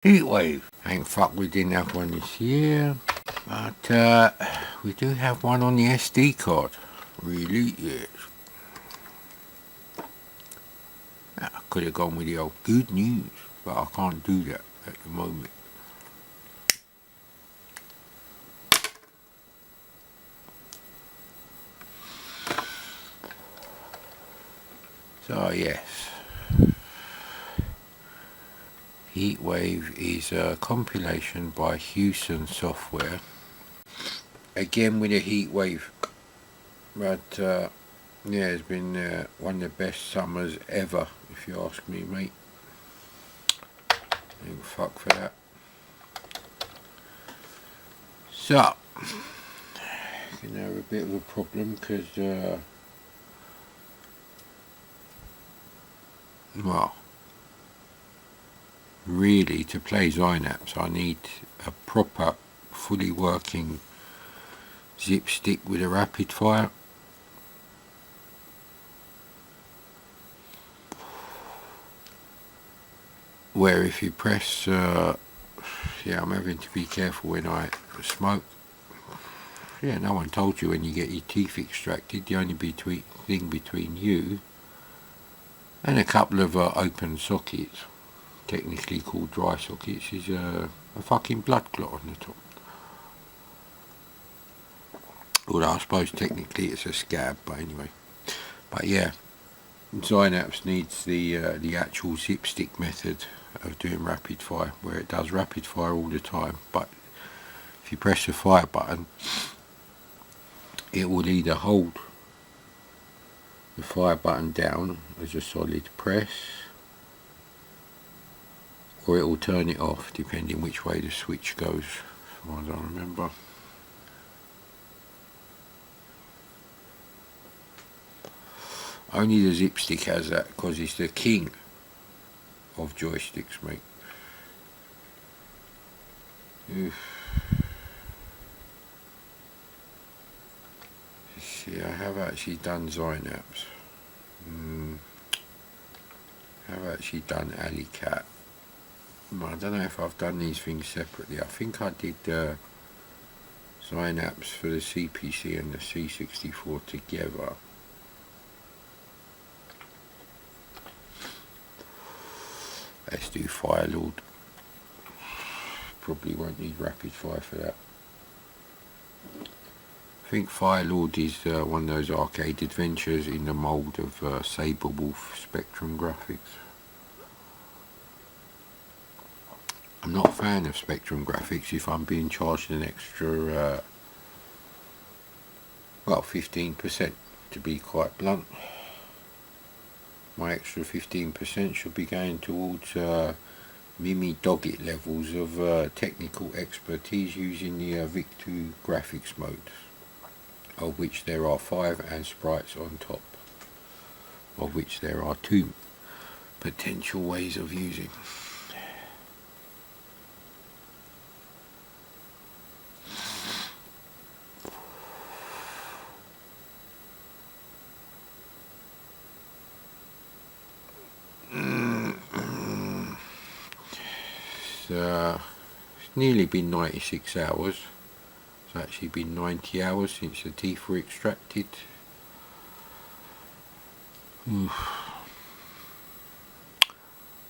Heatwave. Thank fuck we didn't have one this year. But we do have one on the SD card. Really, yes. I could have gone with the old good news, but I can't do that at the moment. So yes, Heatwave is a compilation by Hewson Software. Again with a Heatwave, but yeah, it's been one of the best summers ever, if you ask me, mate. Thank fuck for that. So, you know, a bit of a problem because, well, really to play Synapse I need a proper, fully working zip stick with a rapid fire. Where if you press, yeah, I'm having to be careful when I smoke. Yeah, no one told you when you get your teeth extracted, the only thing between you and a couple of open sockets, technically called dry sockets, is a fucking blood clot on the top. Although I suppose technically it's a scab, but anyway. But yeah, Synapse needs the actual zip stick method of doing rapid fire, where it does rapid fire all the time, but if you press the fire button, it will either hold the fire button down as a solid press, or it will turn it off depending which way the switch goes, as far as I remember. Only the zip stick has that, because it's the king of joysticks, mate. Oof. See, I have actually done Synapse. I have actually done Alley Cat. I don't know if I've done these things separately. I think I did Synapse for the CPC and the C64 together. Let's do Firelord. Probably won't need rapid fire for that. I think Firelord is one of those arcade adventures in the mould of Sabre Wolf Spectrum graphics. I'm not a fan of Spectrum graphics if I'm being charged an extra, well, 15%, to be quite blunt. My extra 15% should be going towards Mimi Doggett levels of technical expertise using the Vic2 graphics modes, of which there are 5, and sprites on top, of which there are 2 potential ways of using. It's nearly been 96 hours. It's actually been 90 hours since the teeth were extracted. It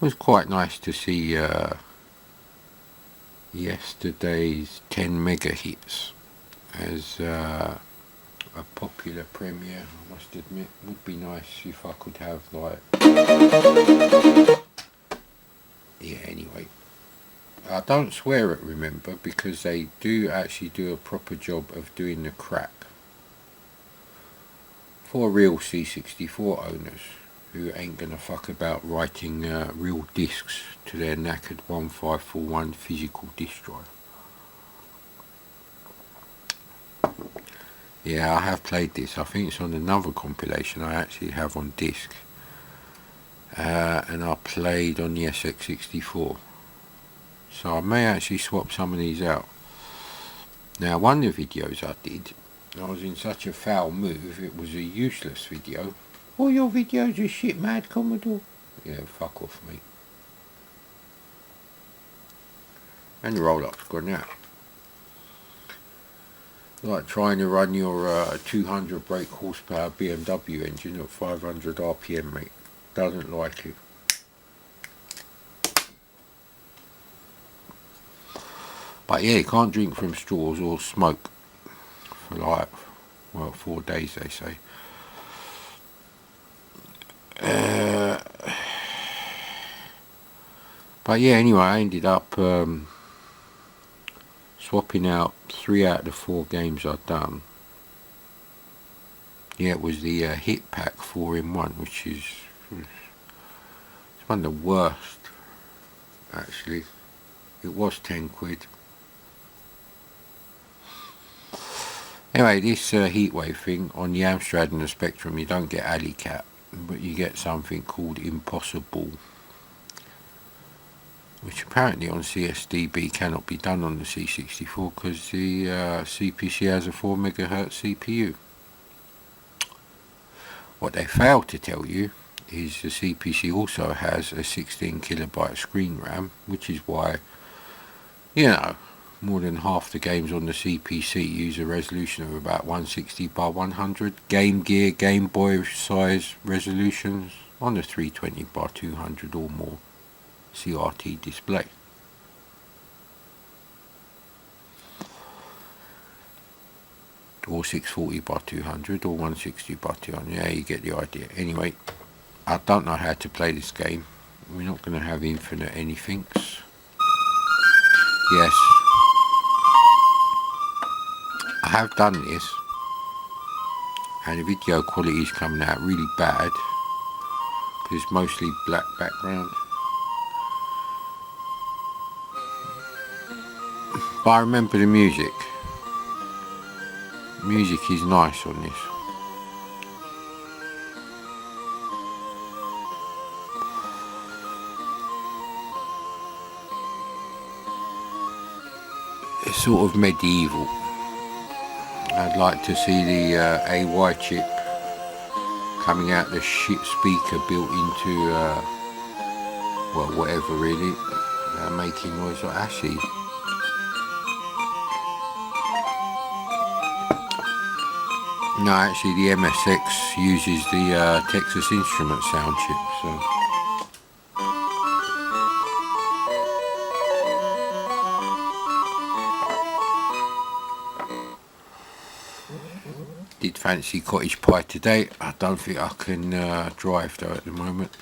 was quite nice to see yesterday's 10 mega hits as a popular premiere. I must admit, it would be nice if I could have like, yeah, anyway, I don't swear at Remember, because they do actually do a proper job of doing the crack for real C64 owners who ain't gonna fuck about writing real discs to their knackered 1541 physical disk drive. Yeah, I have played this. I think it's on another compilation I actually have on disc, and I played on the SX64. So I may actually swap some of these out. Now, one of the videos I did, I was in such a foul move, it was a useless video. All your videos are shit, mad Commodore. Yeah, fuck off, mate. and the roll-up's gone out. Like trying to run your 200 brake horsepower BMW engine at 500 RPM, mate. Doesn't like it. But yeah, you can't drink from straws or smoke for like, well, 4 days they say. But yeah, anyway, I ended up swapping out 3 out of the 4 games I'd done. Yeah, it was the Hit Pack 4-in-1, which is it's one of the worst, actually. It was 10 quid. Anyway, this Heatwave thing, on the Amstrad and the Spectrum, you don't get Alley Cat, but you get something called Impossible, which apparently on CSDB cannot be done on the C64 because the CPC has a 4 MHz CPU. What they fail to tell you is the CPC also has a 16 kilobyte screen RAM, which is why, you know, more than half the games on the CPC use a resolution of about 160 by 100 Game Gear, Game Boy size resolutions on the 320 by 200 or more CRT display. Or 640 by 200 or 160 by 200. Yeah, you get the idea. Anyway, I don't know how to play this game. We're not going to have infinite anythings. Yes, I have done this, and the video quality is coming out really bad because it's mostly black background. But I remember the music. Music is nice on this. It's sort of medieval. I'd like to see the AY chip coming out the shit speaker built into, well, whatever really, making noise like Ashy. No, actually the MSX uses the Texas Instruments sound chip, so. Did fancy cottage pie today. I don't think I can drive though at the moment.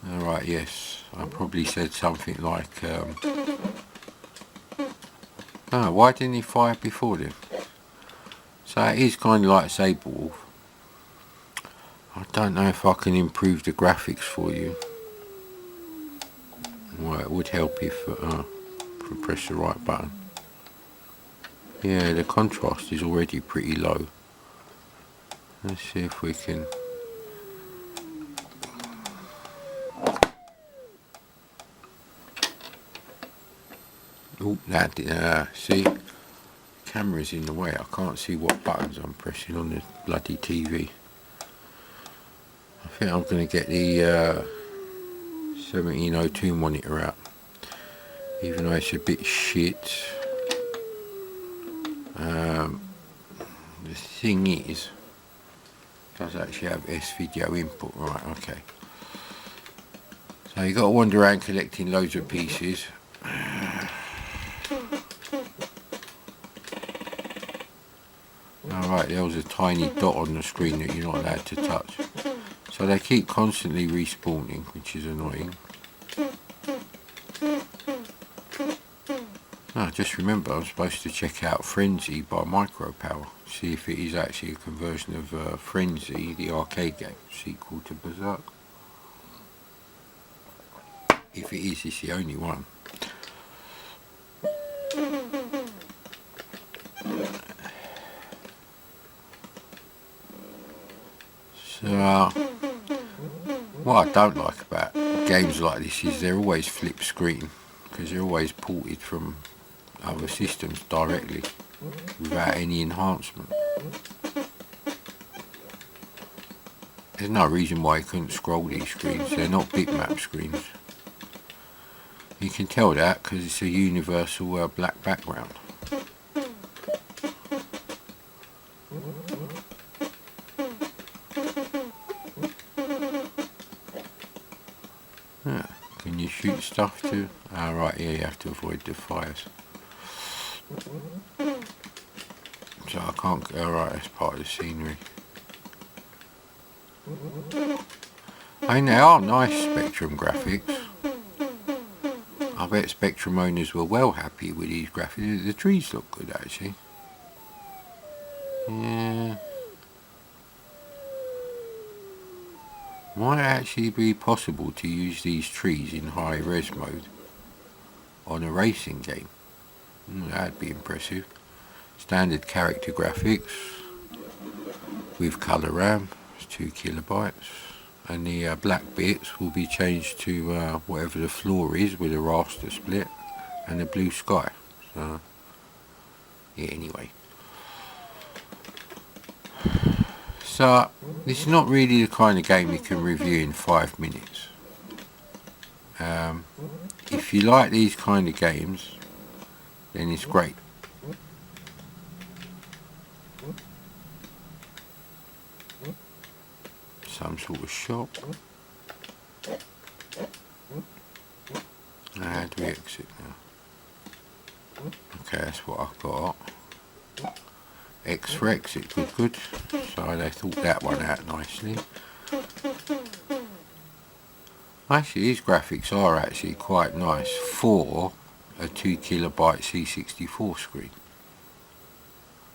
Alright, yes, I probably said something like, oh, why didn't he fire before then? So it is kind of like Saberwolf. I don't know if I can improve the graphics for you. Well, it would help if I press the right button. Yeah, the contrast is already pretty low. Let's see if we can. Oh, that see, camera's in the way. I can't see what buttons I'm pressing on the bloody TV. I think I'm going to get the 1702 monitor out, even though it's a bit shit. The thing is, it does actually have S-video input, right? Okay. So you got to wander around collecting loads of pieces. Alright, there was a tiny dot on the screen that you're not allowed to touch. So they keep constantly respawning, which is annoying. Just remember, I'm supposed to check out Frenzy by Micropower, see if it is actually a conversion of Frenzy, the arcade game, sequel to Berserk. If it is, it's the only one. So, what I don't like about games like this is they're always flip screen, because they're always ported from other systems directly without any enhancement. There's no reason why you couldn't scroll these screens. They're not bitmap screens. You can tell that because it's a universal black background. Yeah. Can you shoot stuff too? Ah, right, yeah, you have to avoid the fires. So I can't go, right, that's part of the scenery. I mean, they are nice Spectrum graphics. I bet Spectrum owners were well happy with these graphics. The trees look good actually. Yeah. Might actually be possible to use these trees in high res mode on a racing game. That'd be impressive. Standard character graphics with colour RAM, it's 2 kilobytes, and the black bits will be changed to whatever the floor is with a raster split and the blue sky. So yeah, anyway. So this is not really the kind of game you can review in 5 minutes. If you like these kind of games, then it's great. Some sort of shop. How do we exit now? Okay, that's what I've got. X for exit, good. So they thought that one out nicely. Actually, these graphics are actually quite nice for a 2 kilobyte C64 screen.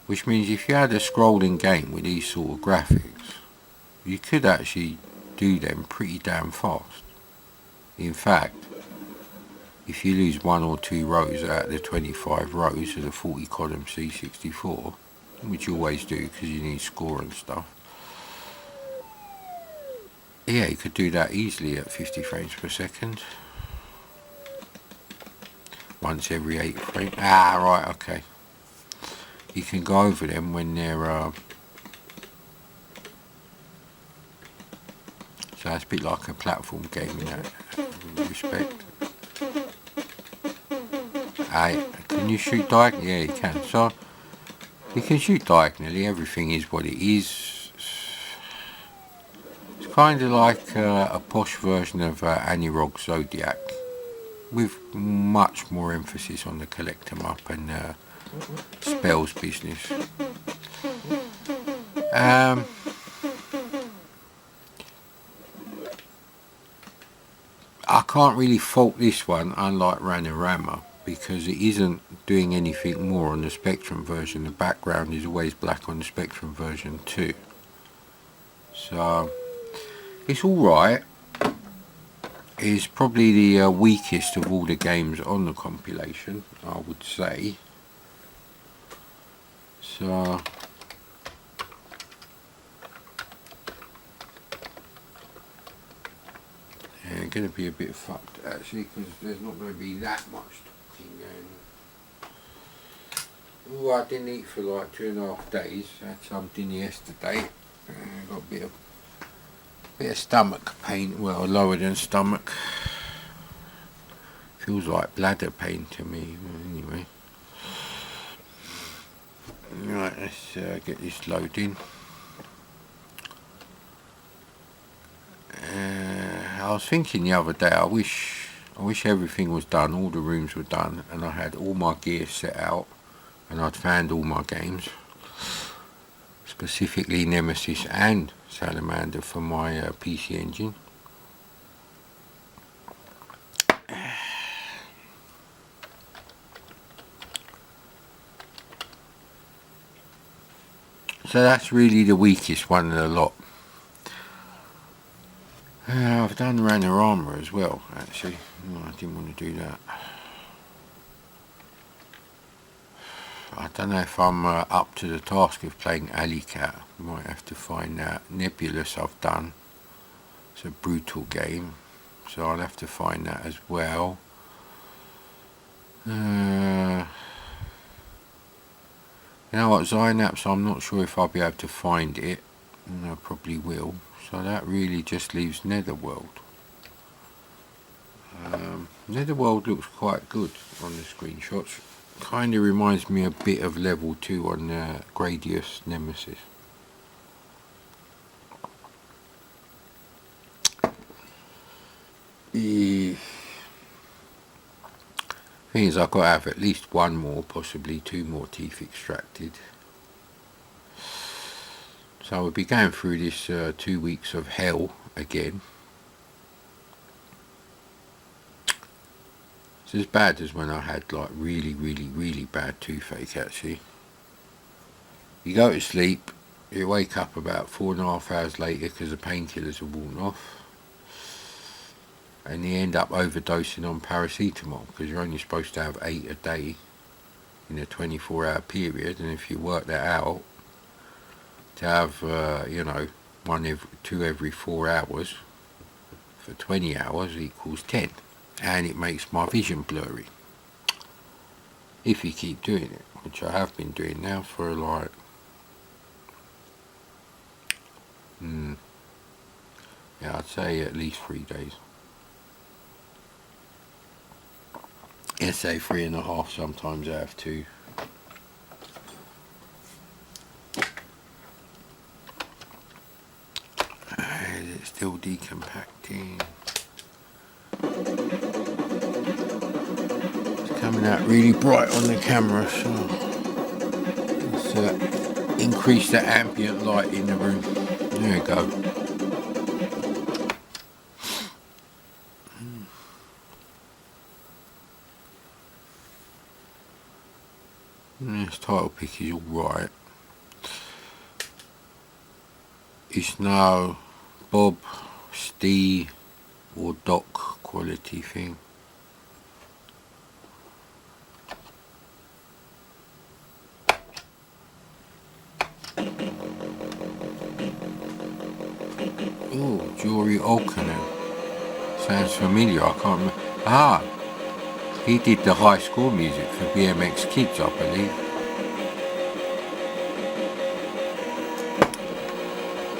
Which means if you had a scrolling game with these sort of graphics, you could actually do them pretty damn fast. In fact, if you lose 1 or 2 rows out of the 25 rows of the 40 column C64, which you always do because you need score and stuff, yeah, you could do that easily at 50 frames per second. Once every 8 frames. Ah, right, okay. You can go over them when they're so it's a bit like a platform game in that respect. Can you shoot diagonally? Yeah, you can. So you can shoot diagonally. Everything is what it is. It's kind of like a posh version of Anirog Zodiac, with much more emphasis on the collect 'em up and spells business. I can't really fault this one, unlike Ranorama, because it isn't doing anything more on the Spectrum version. The background is always black on the Spectrum version too. So it's alright. It's probably the weakest of all the games on the compilation, I would say. So yeah, going to be a bit fucked actually, because there's not going to be that much talking going on. Oh, I didn't eat for like 2.5 days. I had some dinner yesterday. Got a bit of stomach pain. Well, lower than stomach. Feels like bladder pain to me. Anyway. Right, let's get this loading. I was thinking the other day, I wish everything was done, all the rooms were done, and I had all my gear set out, and I'd found all my games, specifically Nemesis and Salamander for my PC Engine. So that's really the weakest one of the lot. I've done Ranorama as well, actually. No, I didn't want to do that. I don't know if I'm up to the task of playing Alley Cat. Might have to find out. Nebulous I've done. It's a brutal game, so I'll have to find that as well. You know what, Zynaps, I'm not sure if I'll be able to find it. I probably will. So that really just leaves Netherworld. Netherworld looks quite good on the screenshots. Kind of reminds me a bit of level 2 on Gradius Nemesis. The thing is, I've got to have at least one more, possibly 2 more teeth extracted. So we'll be going through this 2 weeks of hell again. It's as bad as when I had like really bad toothache actually. You go to sleep, you wake up about 4.5 hours later because the painkillers are worn off. And you end up overdosing on paracetamol because you're only supposed to have 8 a day in a 24-hour period. And if you work that out, to have, you know, 2 every 4 hours for 20 hours equals 10. And it makes my vision blurry. If you keep doing it, which I have been doing now for like, yeah, I'd say at least 3 days. Yeah, say 3.5, sometimes I have 2. It's still decompacting. It's coming out really bright on the camera, so let's increase the ambient light in the room. There we go. This title pick is alright. It's no Bob, Steve or Doc quality thing. Oh, Jory Olkinen. Sounds familiar, I can't remember. Ah! He did the high score music for BMX Kids, I believe.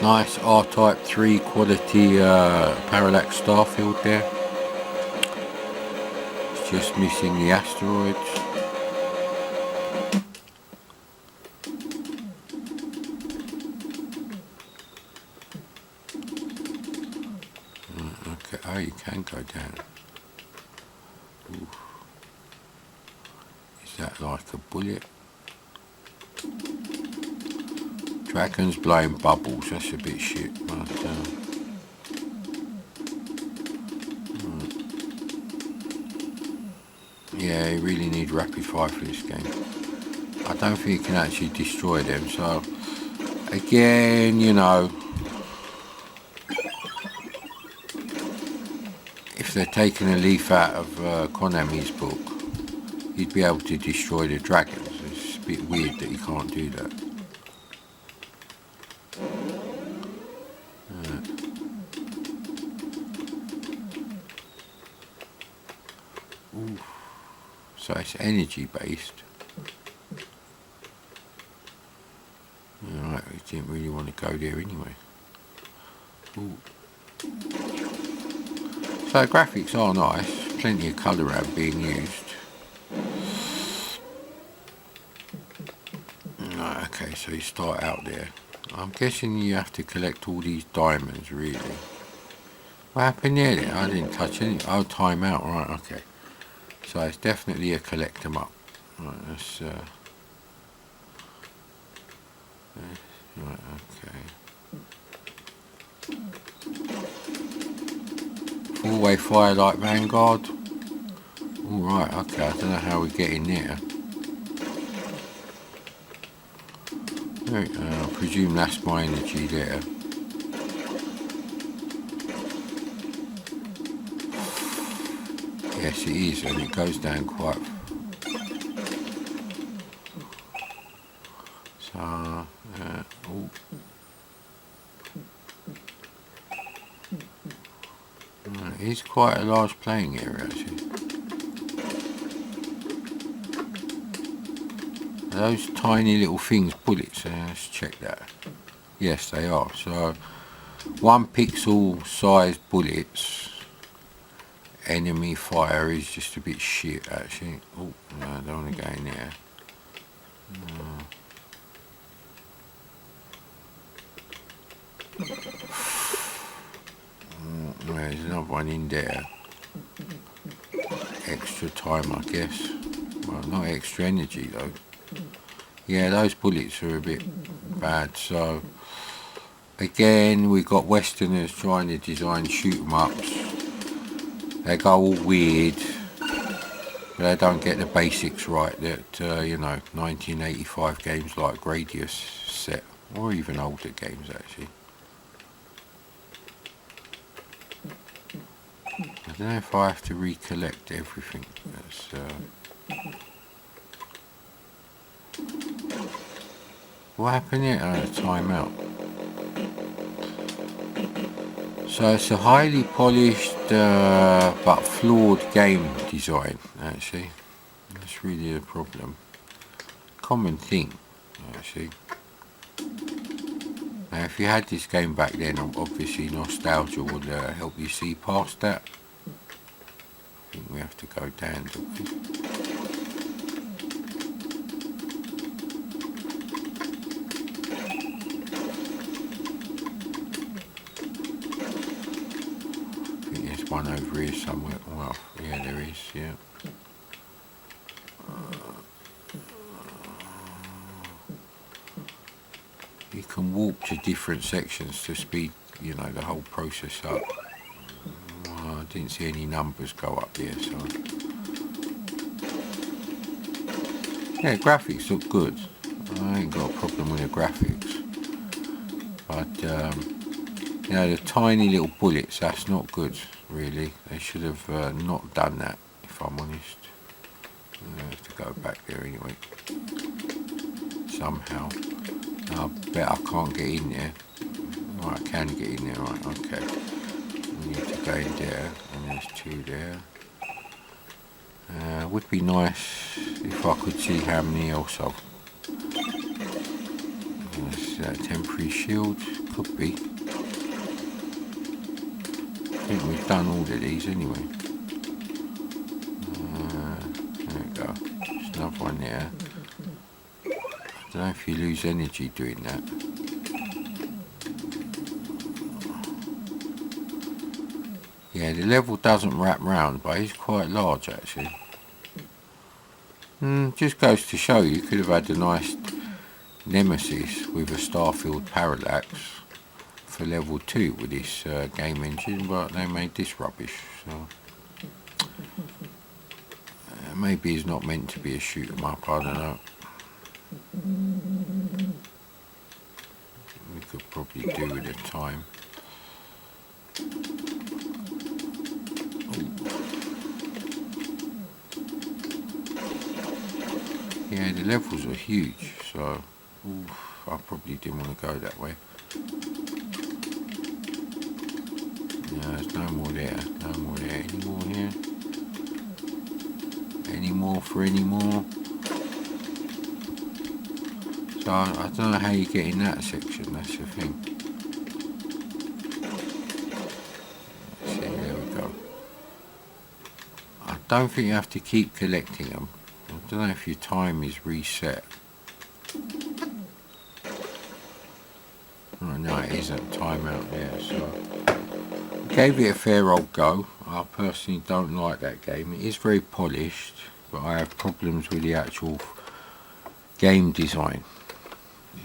Nice R-Type 3 quality Parallax Starfield there. It's just missing the asteroids. Okay, oh, you can go down. Ooh. Is that like a bullet? Dragon's blowing bubbles, that's a bit shit, but yeah, you really need rapid fire for this game. I don't think you can actually destroy them, so again, you know, if they're taking a leaf out of Konami's book, you'd be able to destroy the dragons. It's a bit weird that you can't do that. So it's energy based. Alright, we didn't really want to go there anyway. Ooh. So graphics are nice, plenty of colour out being used. Right, okay, so you start out there. I'm guessing you have to collect all these diamonds, really. What happened there then? I didn't touch any. Oh, time out, right, okay. So it's definitely a collect 'em up. Right, that's right, okay. Four-way fire like Vanguard. Alright, okay, I don't know how we get in there. I presume that's my energy there. Yes, it is, and it goes down quite. So, oh. It is quite a large playing area, actually. Are those tiny little things bullets? Let's check that. Yes, they are. So, 1 pixel size bullets. enemy fire is just a bit shit actually. Oh no, I don't want to go in there. There's another one in there. Extra time, I guess. Well, not extra energy though. Yeah, those bullets are a bit bad. So again, we've got Westerners trying to design shoot 'em ups. They go all weird, but they don't get the basics right that 1985 games like Gradius set, or even older games actually. I don't know if I have to recollect everything. That's, what happened here? Oh, a timeout. So it's a highly polished but flawed game design actually. That's really the problem. Common thing actually. Now if you had this game back then, obviously nostalgia would help you see past that. I think we have to go down, don't we? One over here somewhere. Well, yeah, there is, yeah. You can walk to different sections to speed, the whole process up. Well, I didn't see any numbers go up there, so. Yeah, graphics look good. I ain't got a problem with the graphics. But, the tiny little bullets, that's not good. Really, they should have not done that, if I'm honest. I have to go back there anyway. Somehow. I bet I can't get in there. Oh, I can get in there, right, okay. We need to go in there, and there's two there. Would be nice if I could see how many else I've... There's temporary shield, could be. I think we've done all of these anyway. There we go. There's another one there. I don't know if you lose energy doing that. Yeah, the level doesn't wrap round, but it's quite large actually. Just goes to show you could have had a nice Nemesis with a Starfield Parallax for level 2 with this game engine, but they made this rubbish, so maybe it's not meant to be a shoot 'em up, I don't know. We could probably do with the time. Yeah, the levels are huge, so I probably didn't want to go that way. No, there's no more there, no more there. Any more here? Any more for any more? So I don't know how you get in that section, that's the thing. See, there we go. I don't think you have to keep collecting them. I don't know if your time is reset. Oh no, it isn't timeout there, so gave it a fair old go. I personally don't like that game. It is very polished, but I have problems with the actual game design.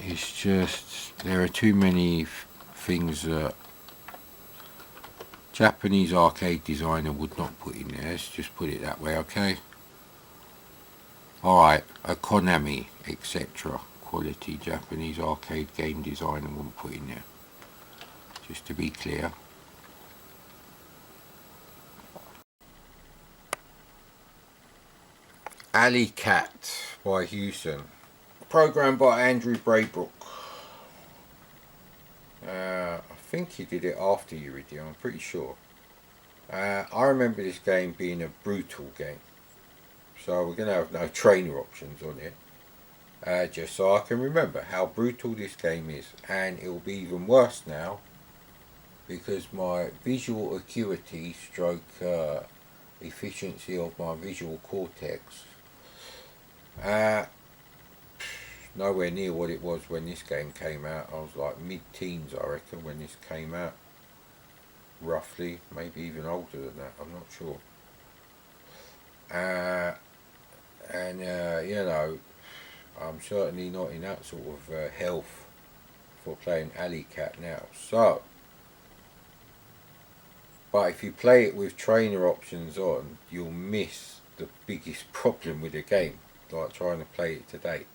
It's just, there are too many things that Japanese arcade designer would not put in there. Let's just put it that way, okay? Alright, a Konami, etc. Quality Japanese arcade game designer wouldn't put in there. Just to be clear. Alley Cat by Hewson. Programmed by Andrew Braybrook. I think he did it after Uridium, I'm pretty sure. I remember this game being a brutal game. So we're going to have no trainer options on it. Just so I can remember how brutal this game is. And it will be even worse now, because my visual acuity stroke efficiency of my visual cortex. Nowhere near what it was when this game came out. I was like mid-teens, I reckon, when this came out. Roughly, maybe even older than that, I'm not sure. You know, I'm certainly not in that sort of health for playing Alley Cat now. So, but if you play it with trainer options on, you'll miss the biggest problem with the game, like trying to play it today.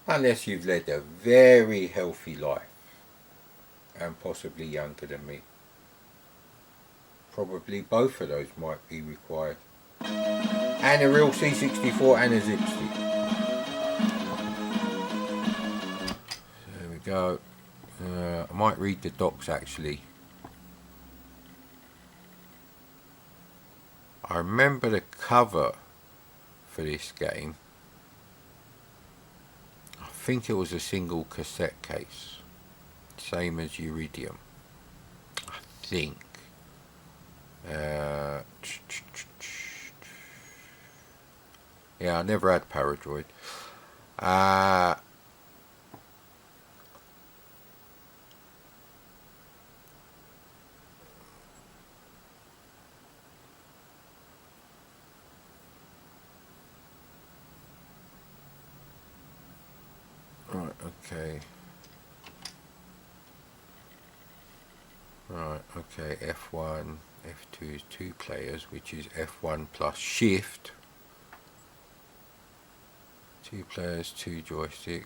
Unless you've led a very healthy life and possibly younger than me. Probably both of those might be required. And a real C64 and a zip stick. There we go. I might read the docs actually. I remember the cover for this game. I think it was a single cassette case, same as Iridium, I think. Yeah, I never had Paradroid. Right, okay. Right, okay, F1, F2 is 2 players, which is F1 plus shift. 2 players, 2 joystick.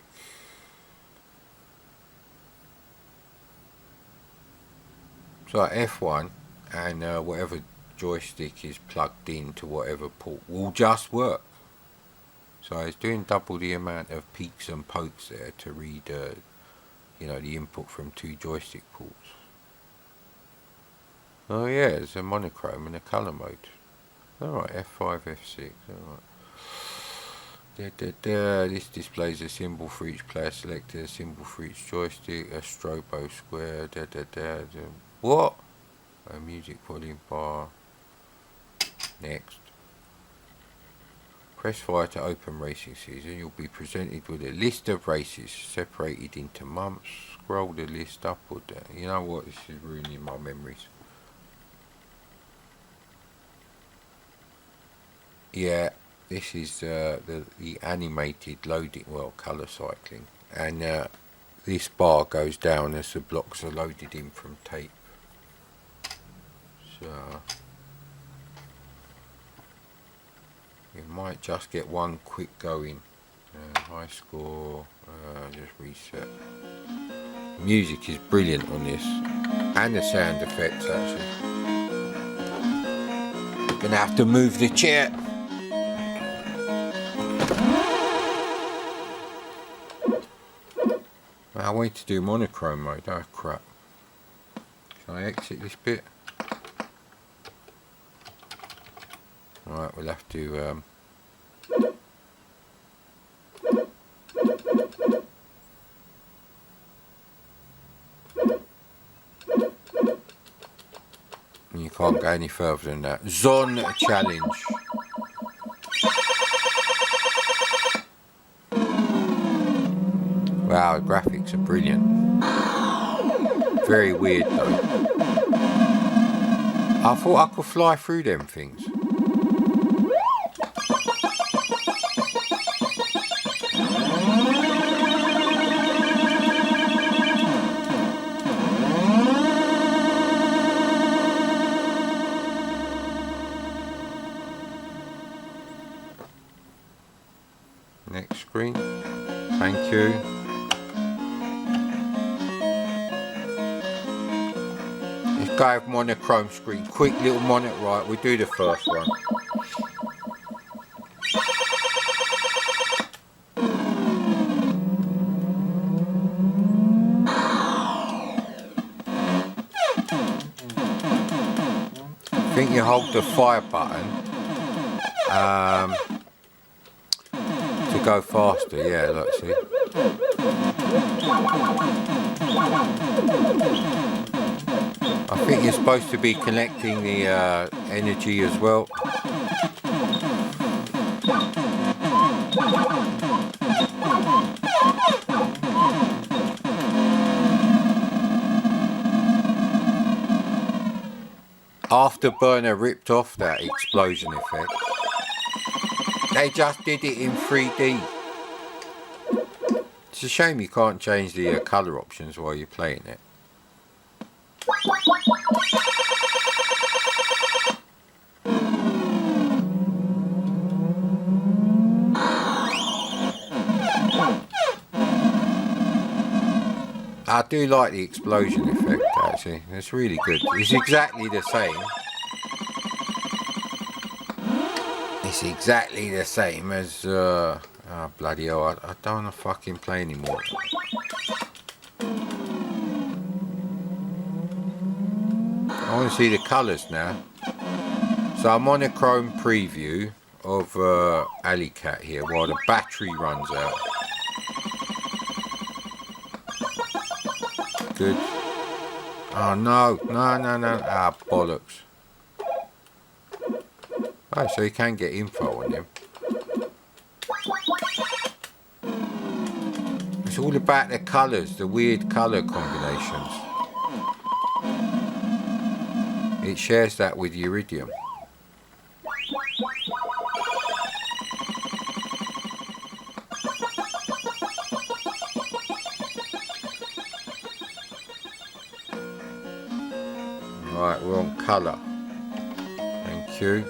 So F1 and whatever joystick is plugged into whatever port will just work. So it's doing double the amount of peaks and pokes there to read, you know, the input from 2 joystick ports. Oh yeah, there's a monochrome and a colour mode. Alright, F5, F6, alright. This displays a symbol for each player selected, a symbol for each joystick, a strobo square, what? A music volume bar. Next. Press fire to open racing season. You'll be presented with a list of races separated into months. Scroll the list up or down. You know what? This is ruining my memories. Yeah, this is the animated loading, well, colour cycling. And this bar goes down as the blocks are loaded in from tape. So you might just get one quick going. High score, just reset. Music is brilliant on this, and the sound effects actually. Gonna have to move the chair. I wanted to do monochrome mode. Oh crap. Shall I exit this bit? Alright, we'll have to you can't go any further than that. Zone challenge. Wow, the graphics are brilliant. Very weird though. I thought I could fly through them things. Next screen. Thank you. Let's go with monochrome screen. Quick little monitor. Right, we do the first one. I think you hold the fire button to go faster. Yeah, let's see. I think you're supposed to be connecting the energy as well. Afterburner ripped off that explosion effect. They just did it in 3D. It's a shame you can't change the colour options while you're playing it. I do like the explosion effect actually, it's really good. It's exactly the same. It's exactly the same as, oh bloody hell, I don't want to fucking play anymore. I want to see the colours now. So I'm on a Chrome preview of Alley Cat here while the battery runs out. Good. Oh no, no. Ah, bollocks. Oh, so you can get info on him. It's all about the colours, the weird colour combinations. It shares that with Iridium. Right, we're on colour. Thank you.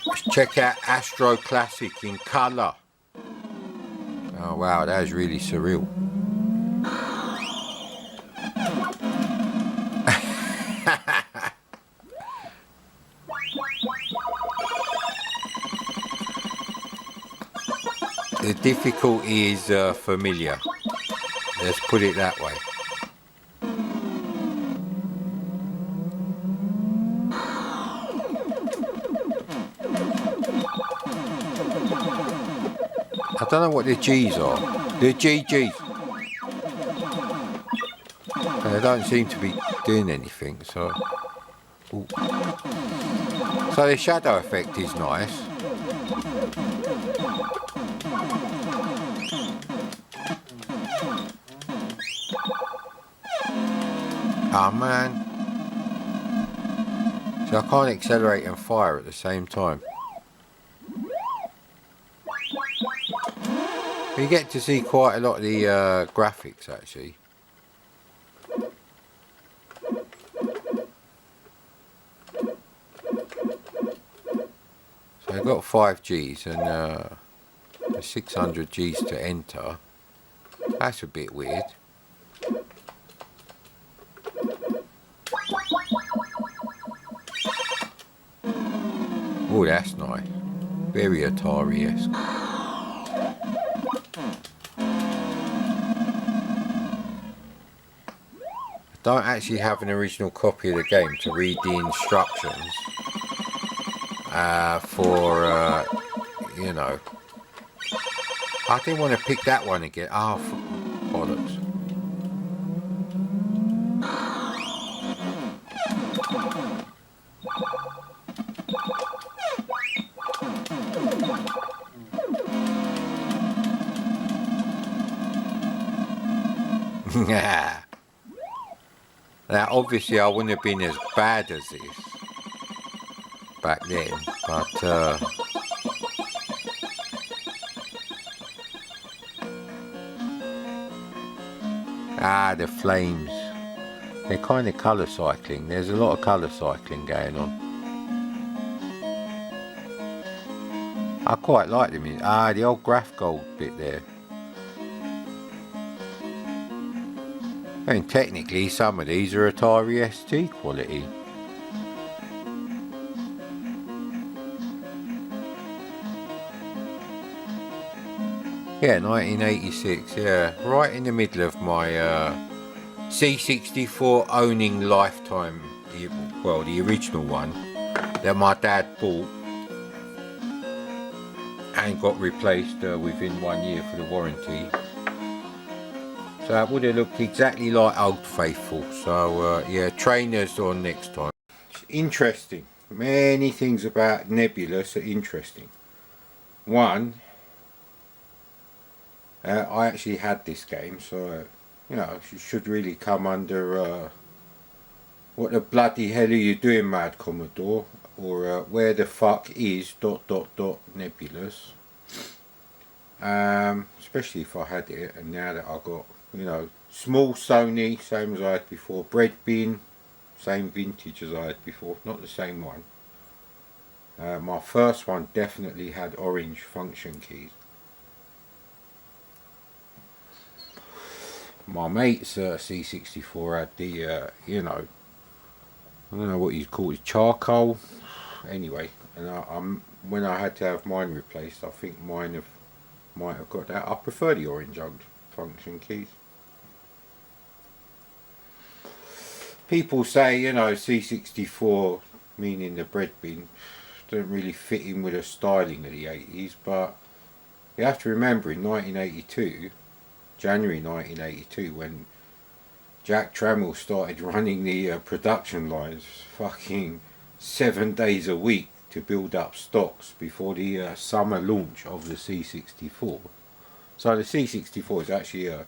Let's check out Astro Classic in colour. Oh wow, that is really surreal. The difficulty is familiar. Let's put it that way. I don't know what the G's are. The GGs. They don't seem to be doing anything, so... Ooh. So the shadow effect is nice. Oh man. So I can't accelerate and fire at the same time. You get to see quite a lot of the graphics actually. So I've got 5 Gs and 600 Gs to enter. That's a bit weird. Oh, that's nice. Very Atari-esque. I don't actually have an original copy of the game to read the instructions for, you know. I didn't want to pick that one again. Oh, bollocks. Now obviously I wouldn't have been as bad as this back then, but the flames, they're kind of colour cycling. There's a lot of colour cycling going on. I quite like them. The old graph gold bit there. I mean, technically some of these are Atari ST quality. Yeah, 1986, yeah. Right in the middle of my C64 owning lifetime. Well, the original one that my dad bought and got replaced within 1 year for the warranty. So it would have looked exactly like Old Faithful. So yeah, trainers on next time. It's interesting. Many things about Nebulous are interesting. One, I actually had this game, so you know, you should really come under what the bloody hell are you doing, Mad Commodore? Or where the fuck is ... Nebulous? Especially if I had it, and now that I got, you know, small Sony, same as I had before, bread bin, same vintage as I had before, not the same one. My first one definitely had orange function keys. My mate's C64 had the, you know, I don't know what you'd call it, charcoal. Anyway, and when I had to have mine replaced, I think might have got that. I prefer the orange function keys. People say, you know, C64, meaning the bread bin, don't really fit in with the styling of the 80s, but you have to remember in 1982, January 1982, when Jack Trammell started running the production lines fucking 7 days a week to build up stocks before the summer launch of the C64. So the C64 is actually a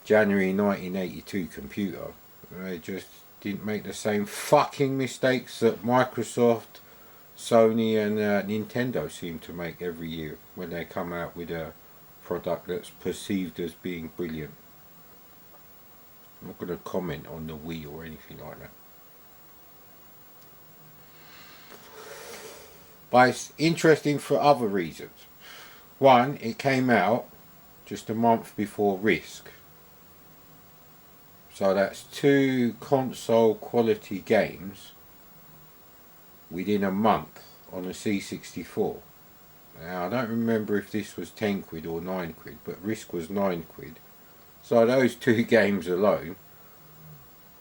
January 1982 computer. They just didn't make the same fucking mistakes that Microsoft, Sony and Nintendo seem to make every year when they come out with a product that's perceived as being brilliant. I'm not going to comment on the Wii or anything like that. But it's interesting for other reasons. One, it came out just a month before Risk. So that's 2 console quality games within a month on a C64. Now I don't remember if this was 10 quid or 9 quid, but Risk was 9 quid. So those 2 games alone,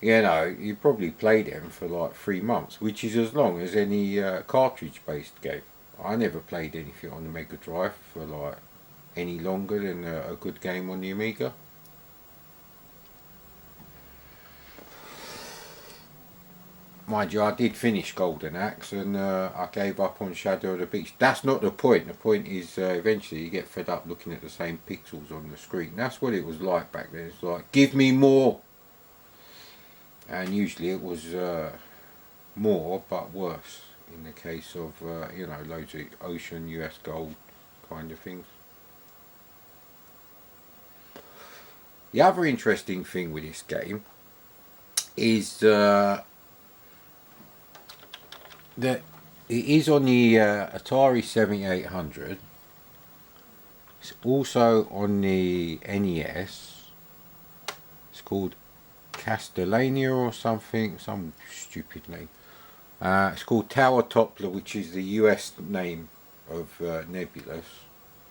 you know, you probably played them for like 3 months, which is as long as any cartridge based game. I never played anything on the Mega Drive for like any longer than a good game on the Amiga. Mind you, I did finish Golden Axe and I gave up on Shadow of the Beast. That's not the point. The point is eventually you get fed up looking at the same pixels on the screen. That's what it was like back then. It's like, give me more. And usually it was more but worse in the case of, you know, loads of Ocean, US Gold kind of things. The other interesting thing with this game is that it is on the Atari 7800. It's also on the NES. It's called Castellania or something, some stupid name. It's called Tower Toppler, which is the US name of Nebulous.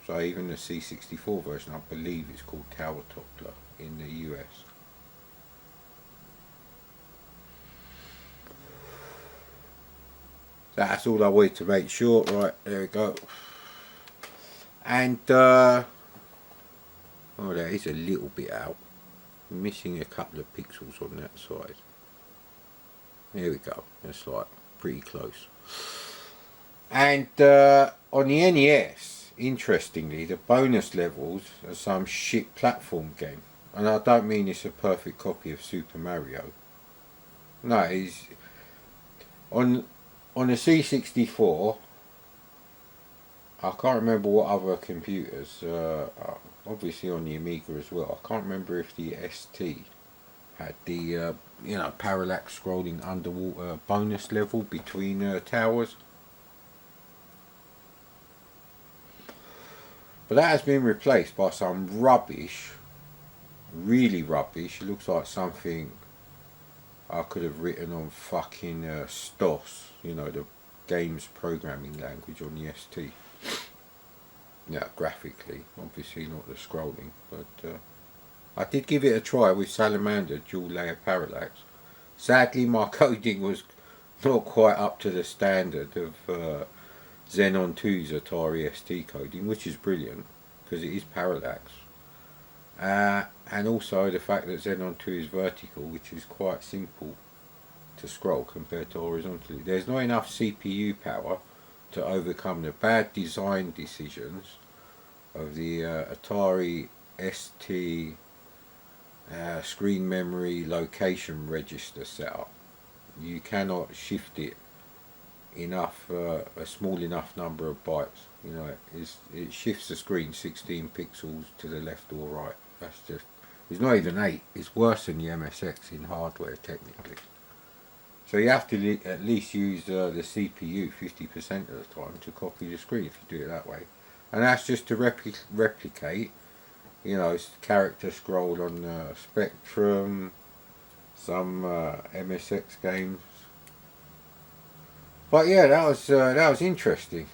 So even the C64 version, I believe, is called Tower Toppler in the US. That's all I wanted to make sure. Right, there we go. And oh, there is a little bit out. I'm missing a couple of pixels on that side. There we go. That's like pretty close. And on the NES, interestingly, the bonus levels are some shit platform game. And I don't mean it's a perfect copy of Super Mario. No, it's on the C64. I can't remember what other computers, obviously on the Amiga as well. I can't remember if the ST had the, you know, parallax scrolling underwater bonus level between towers. But that has been replaced by some rubbish, really rubbish. It looks like something I could have written on fucking STOS, you know, the games programming language on the ST. Yeah, graphically, obviously not the scrolling, but I did give it a try with Salamander dual layer parallax. Sadly, my coding was not quite up to the standard of Xenon 2's Atari ST coding, which is brilliant because it is parallax. and also the fact that Xenon 2 is vertical, which is quite simple to scroll compared to horizontally. There's not enough CPU power to overcome the bad design decisions of the Atari ST screen memory location register setup. You cannot shift it enough, a small enough number of bytes. You know, it shifts the screen 16 pixels to the left or right. That's just, it's not even 8. It's worse than the MSX in hardware technically. So you have to at least use the CPU 50% of the time to copy the screen if you do it that way. And that's just to replicate, you know, character scroll on Spectrum, some MSX games. But yeah, that was interesting.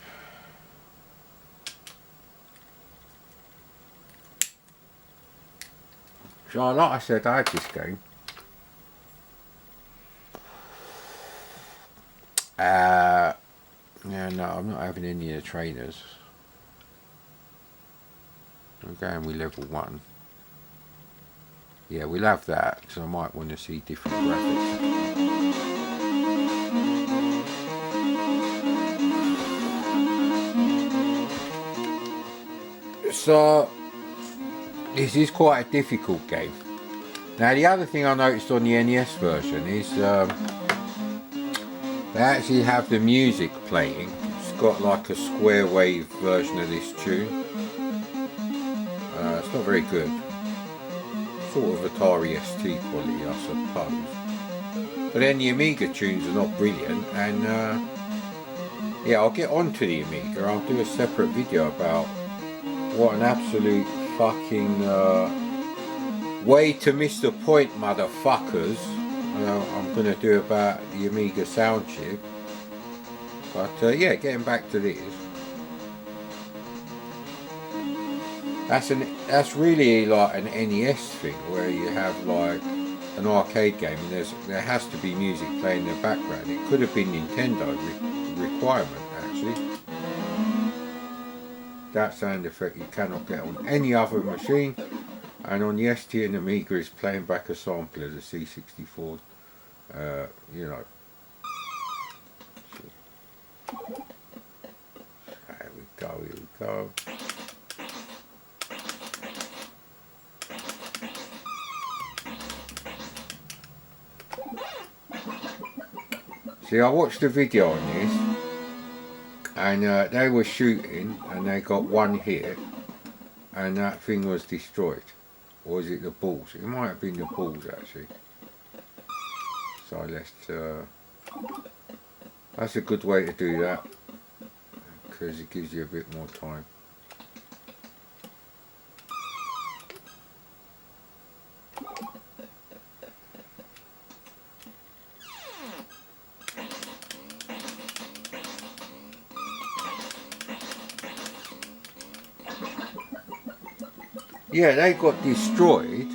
So like I said, I had this game. Yeah, no, I'm not having any of the trainers. I'm going with level 1. Yeah, we'll have that, because I might want to see different graphics. So, this is quite a difficult game. Now, the other thing I noticed on the NES version is they actually have the music playing. It's got like a square wave version of this tune. It's not very good. Sort of Atari ST quality, I suppose. But then the Amiga tunes are not brilliant, and yeah, I'll get onto the Amiga. I'll do a separate video about what an absolute fucking way to miss the point, motherfuckers. I'm going to do about the Amiga sound chip. But yeah, getting back to this. That's really like an NES thing, where you have like an arcade game and there has to be music playing in the background. It could have been Nintendo requirement actually. That sound effect you cannot get on any other machine, and on the ST and Amiga is playing back a sample of the C64. You know. Here we go. See, I watched a video on this, and they were shooting, and they got one hit, and that thing was destroyed. Or was it the balls? It might have been the balls actually. So that's a good way to do that, because it gives you a bit more time. Yeah, they got destroyed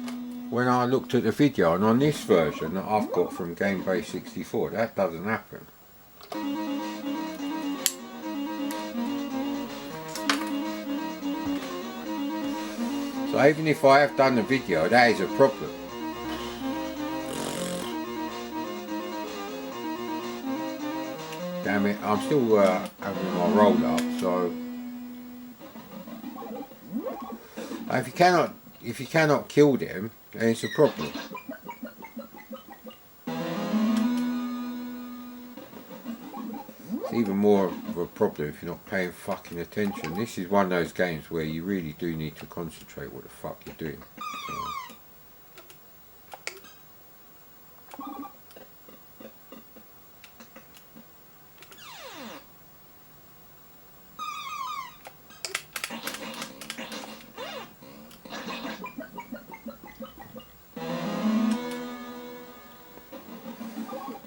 when I looked at the video, and on this version that I've got from GameBase 64, that doesn't happen. So even if I have done the video, that is a problem. Damn it, I'm still having my roll up, so if you cannot kill them, then it's a problem. It's even more of a problem if you're not paying fucking attention. This is one of those games where you really do need to concentrate what the fuck you're doing.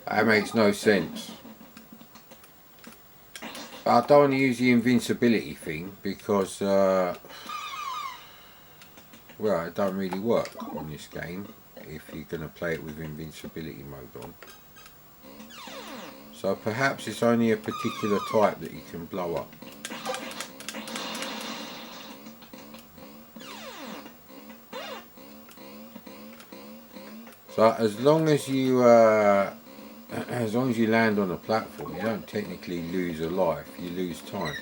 That makes no sense. I don't want to use the invincibility thing because, well, it don't really work on this game if you're going to play it with invincibility mode on. So perhaps it's only a particular type that you can blow up. So as long as you land on a platform, you don't technically lose a life, you lose time.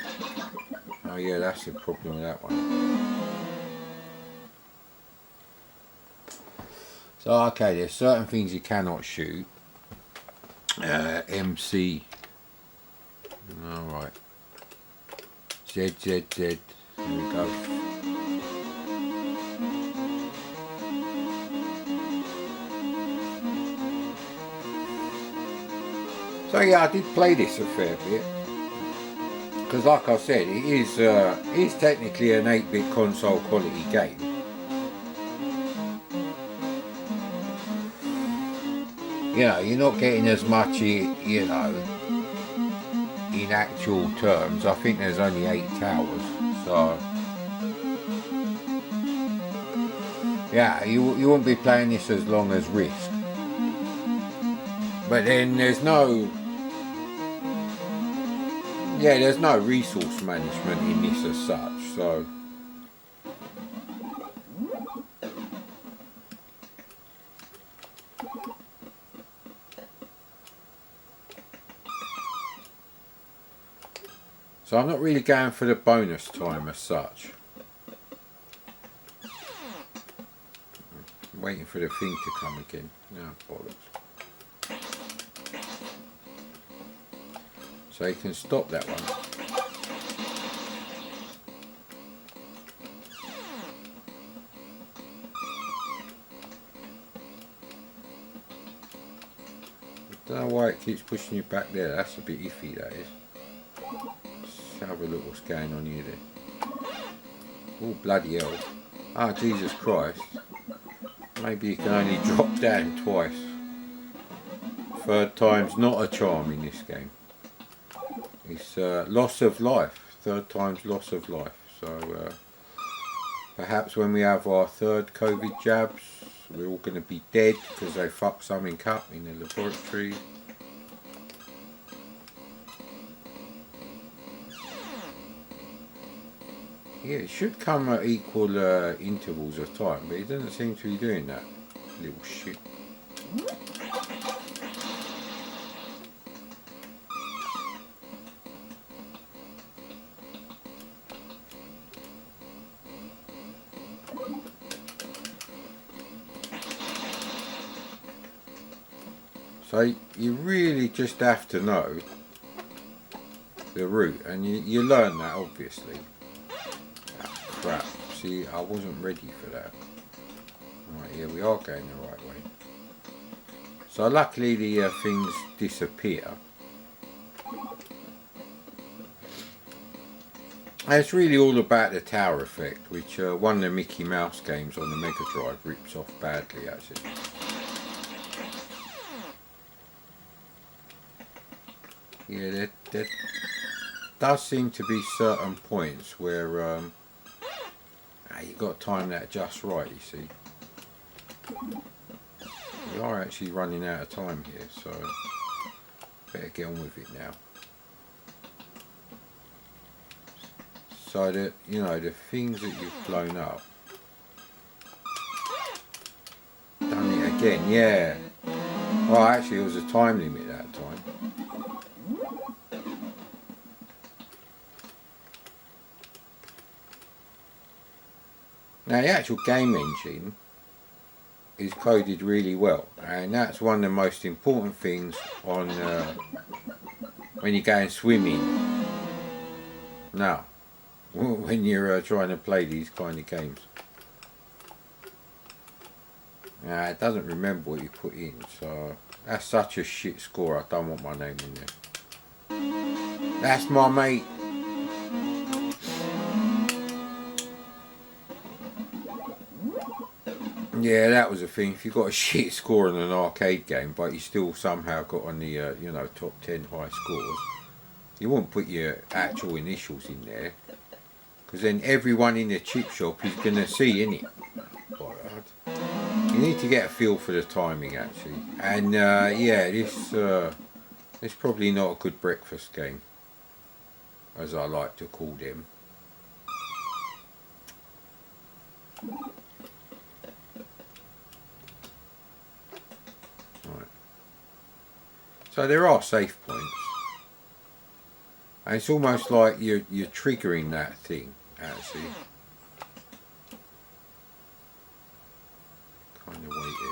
Oh yeah, that's the problem with that one. So okay, there's certain things you cannot shoot. MC. Alright. ZZZ. Here we go. So yeah, I did play this a fair bit. Because like I said, it is technically an 8-bit console quality game. You know, you're not getting as much, you know, in actual terms. I think there's only 8 towers, so yeah, you won't be playing this as long as Risk. But then there's no resource management in this as such, so I'm not really going for the bonus time as such. I'm waiting for the thing to come again. No, bollocks. So you can stop that one. I don't know why it keeps pushing you back there. That's a bit iffy, that is. Let's have a look what's going on here then. Oh, bloody hell. Ah, Jesus Christ. Maybe you can only drop down twice. Third time's not a charm in this game. It's loss of life. Third time's loss of life. So perhaps when we have our third COVID jabs, we're all going to be dead because they fucked something up in the laboratory. Yeah, it should come at equal intervals of time, but it doesn't seem to be doing that. Little shit. So you really just have to know the route, and you learn that obviously. Oh, crap, see, I wasn't ready for that. Right, here we are going the right way. So luckily the things disappear. And it's really all about the tower effect, which one of the Mickey Mouse games on the Mega Drive rips off badly actually. Yeah, there does seem to be certain points where you've got to time that just right, you see. We are actually running out of time here, so better get on with it now. So that, you know, the things that you've blown up. Done it again, yeah. Well, actually, it was a time limit that time. Now the actual game engine is coded really well, and that's one of the most important things on when you're going swimming. Now, when you're trying to play these kind of games. Now it doesn't remember what you put in, so that's such a shit score. I don't want my name in there. That's my mate. Yeah, that was the thing. If you got a shit score in an arcade game, but you still somehow got on the you know, top 10 high scores, you won't put your actual initials in there, because then everyone in the chip shop is going to see, innit? You need to get a feel for the timing actually, and yeah, this probably not a good breakfast game, as I like to call them. So there are safe points. And it's almost like you're triggering that thing, actually. Kind of wait here.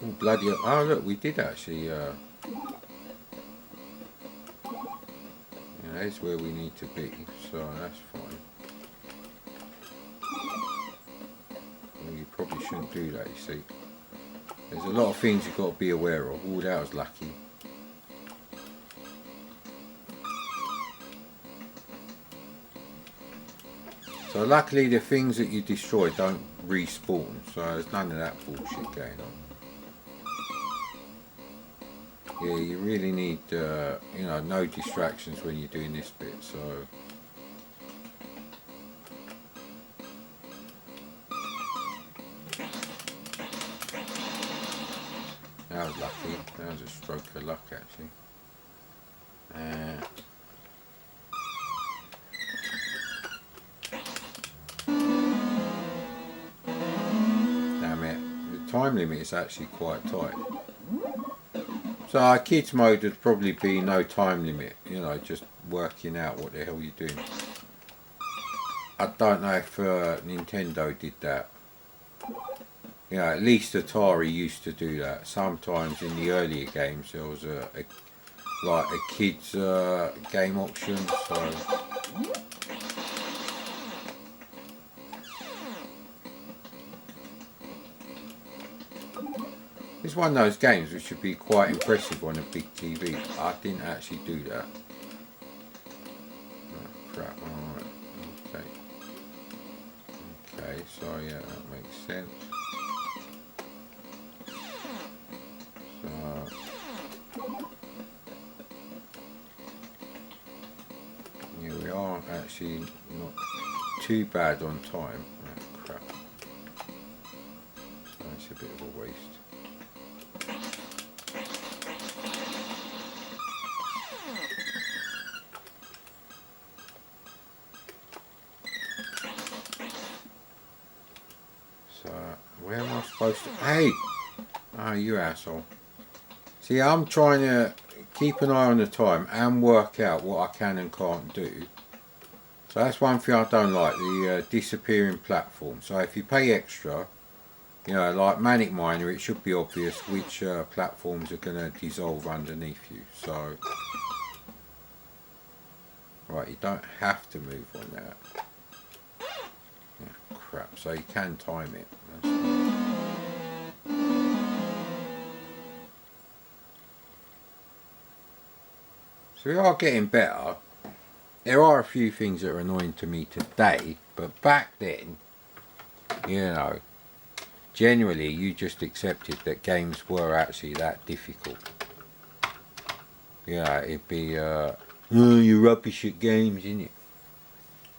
Oh, bloody hell. Oh, look, we did actually, that's where we need to be, so that's fine. Well, you probably shouldn't do that, you see. There's a lot of things you've got to be aware of. Oh, that was lucky. So luckily the things that you destroy don't respawn, so there's none of that bullshit going on. Yeah, you really need, you know, no distractions when you're doing this bit, so... That was lucky. That was a stroke of luck, actually. Damn it. The time limit is actually quite tight. So our kids mode would probably be no time limit, you know, just working out what the hell you're doing. I don't know if Nintendo did that. You know, at least Atari used to do that. Sometimes in the earlier games there was like a kids game option, so... It's one of those games which should be quite impressive on a big TV. I didn't actually do that. Oh, crap, alright. Okay. Okay, so yeah, that makes sense. So... Here we are, actually not too bad on time. Oh, crap. That's a bit of a waste. Where am I supposed to... Hey! Ah, you asshole. See, I'm trying to keep an eye on the time and work out what I can and can't do. So that's one thing I don't like, the disappearing platform. So if you pay extra, you know, like Manic Miner, it should be obvious which platforms are going to dissolve underneath you. So... Right, you don't have to move on that. Yeah, crap, so you can time it. So we are getting better. There are a few things that are annoying to me today, but back then, you know, generally you just accepted that games were actually that difficult. Yeah, it'd be, oh, you rubbish at games, innit?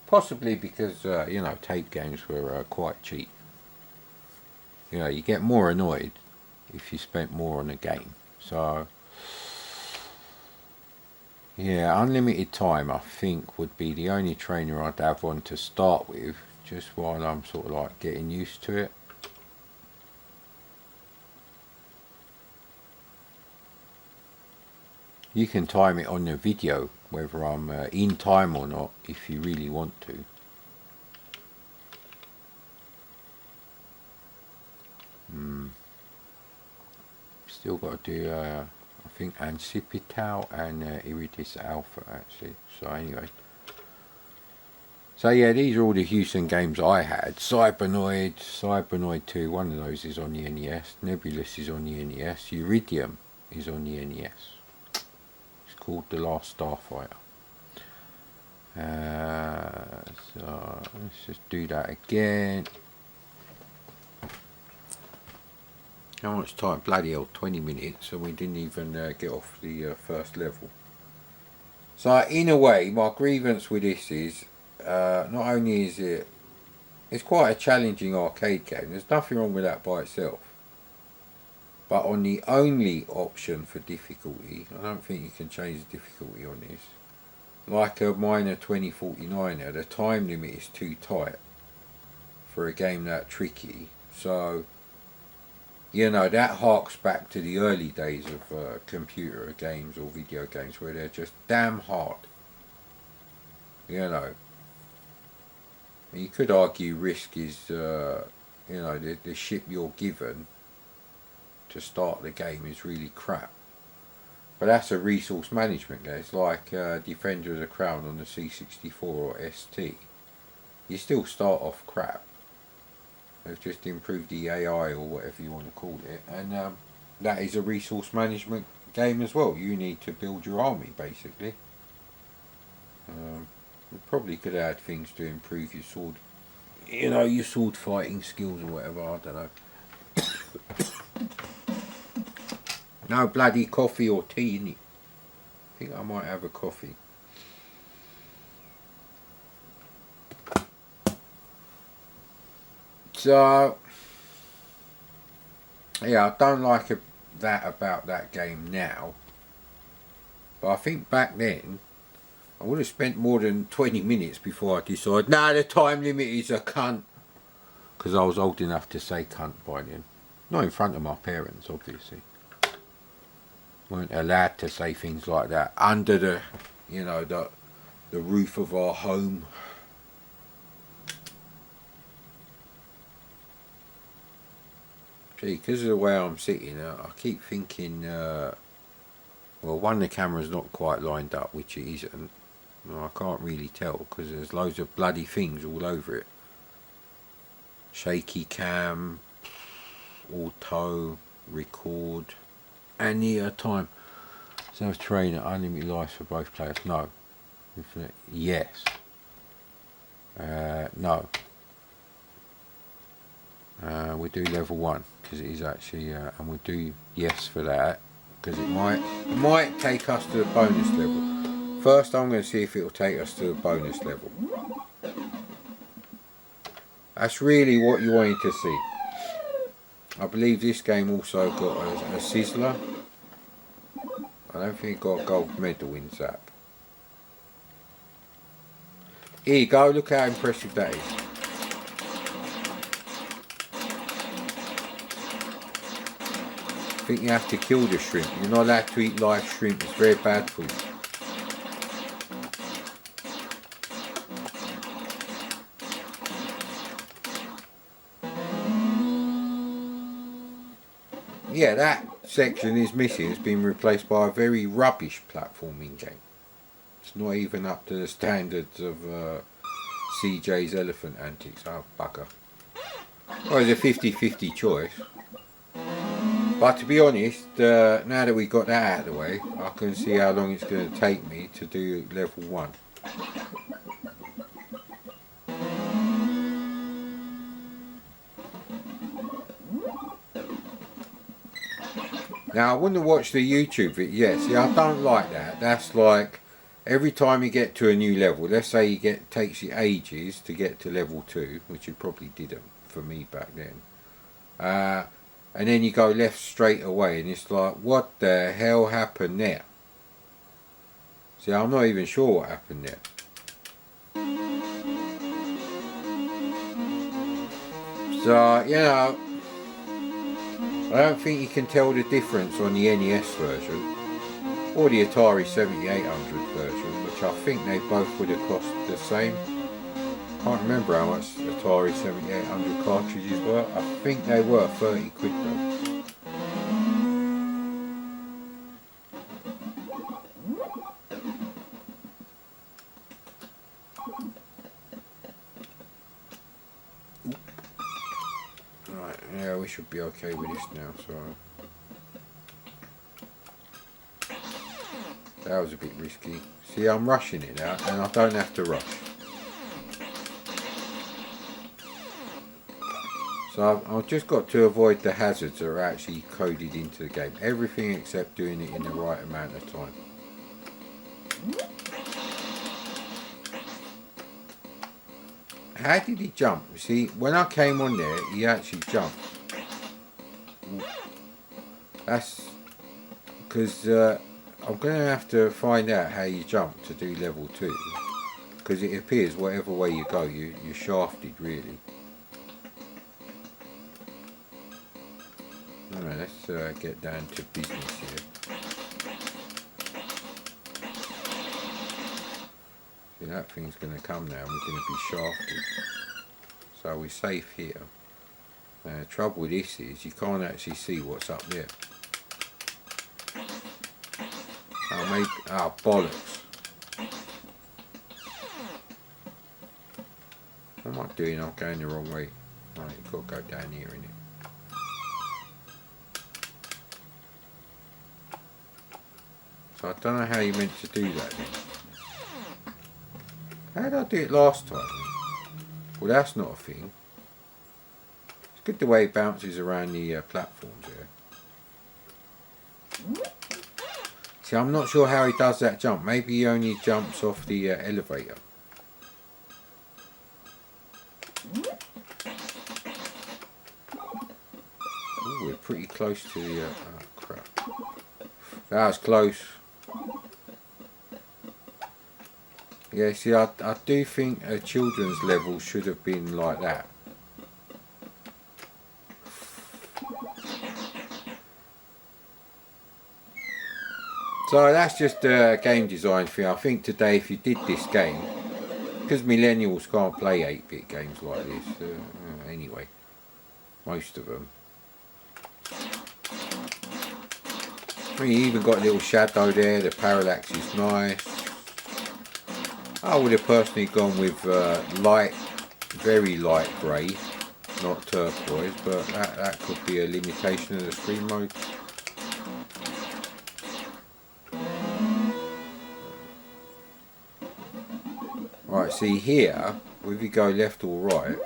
Possibly because, you know, tape games were quite cheap. You know, you get more annoyed if you spent more on a game. So... yeah, unlimited time I think would be the only trainer I'd have on to start with, just while I'm sort of like getting used to it. You can time it on the video, whether I'm in time or not, if you really want to. Still got to do... I think Ancipital and Iridis Alpha actually. So anyway. So yeah, these are all the Hewson games I had. Cybernoid 2, one of those is on the NES. Nebulous is on the NES. Iridium is on the NES. It's called The Last Starfighter. So let's just do that again. How much time? Bloody hell, 20 minutes, and we didn't even get off the first level. So in a way, my grievance with this is, not only is it's quite a challenging arcade game, there's nothing wrong with that by itself. But on the only option for difficulty, I don't think you can change the difficulty on this. Like a minor 2049er, the time limit is too tight for a game that tricky. So, you know, that harks back to the early days of computer games or video games where they're just damn hard. You know, you could argue Risk is, you know, the ship you're given to start the game is really crap. But that's a resource management game. It's like Defender of the Crown on the C64 or ST. You still start off crap. They've just improved the AI or whatever you want to call it. And that is a resource management game as well. You need to build your army, basically. We probably could add things to improve your sword, you know, your sword fighting skills or whatever, I don't know. No bloody coffee or tea in it. I think I might have a coffee. So, yeah, I don't like that about that game now. But I think back then, I would have spent more than 20 minutes before I decided, nah, the time limit is a cunt. Because I was old enough to say cunt by then. Not in front of my parents, obviously. Weren't allowed to say things like that under the, you know, the roof of our home. See, because of the way I'm sitting, I keep thinking, well, one, the camera's not quite lined up, which it isn't. Well, I can't really tell because there's loads of bloody things all over it. Shaky cam, auto, record, and the time. Self-trainer, unlimited lives for both players. No. Infinite, yes. No. We do level 1 because it is actually, and we'll do yes for that because it might take us to the bonus level. First, I'm going to see if it will take us to the bonus level. That's really what you wanted to see. I believe this game also got a sizzler. I don't think it got a gold medal in Zap. Here you go, look how impressive that is. I think you have to kill the shrimp. You're not allowed to eat live shrimp, it's very bad for you. Yeah, that section is missing. It's been replaced by a very rubbish platforming game. It's not even up to the standards of CJ's Elephant Antics. Oh, bugger. Well, it's a 50-50 choice. But to be honest, now that we got that out of the way, I can see how long it's going to take me to do level 1. Now, I wouldn't have watched the YouTube video. Yeah, see, I don't like that. That's like, every time you get to a new level, let's say takes you ages to get to level 2, which it probably didn't for me back then. And then you go left straight away, and it's like, what the hell happened there? See, I'm not even sure what happened there. So, you know, I don't think you can tell the difference on the NES version or the Atari 7800 version, which I think they both would have cost the same. Can't remember how much Atari 7800 cartridges were. I think they were 30 quid though. Right, yeah, we should be okay with this now, so that was a bit risky. See, I'm rushing it now, and I don't have to rush. So I've just got to avoid the hazards that are actually coded into the game. Everything except doing it in the right amount of time. How did he jump? See, when I came on there, he actually jumped. That's because I'm going to have to find out how you jump to do level 2. Because it appears whatever way you go, you're shafted really. Alright, let's get down to business here. See, that thing's going to come now and we're going to be shafted. So we're safe here. Now the trouble with this is you can't actually see what's up there. Oh, maybe, oh bollocks. What am I doing? I'm going the wrong way. Right, you've got to go down here, innit? So I don't know how you meant to do that then. How did I do it last time? Well, that's not a thing. It's good the way it bounces around the platforms here. See, I'm not sure how he does that jump. Maybe he only jumps off the elevator. Ooh, we're pretty close to the... oh, crap. That was close. Yeah, see, I do think a children's level should have been like that. So that's just a game design thing. I think today if you did this game, because millennials can't play 8-bit games like this, anyway, most of them. I mean, you even got a little shadow there, the parallax is nice. I would have personally gone with light, very light grey, not turquoise, but that could be a limitation of the screen mode. Right, see here, if you go left or right,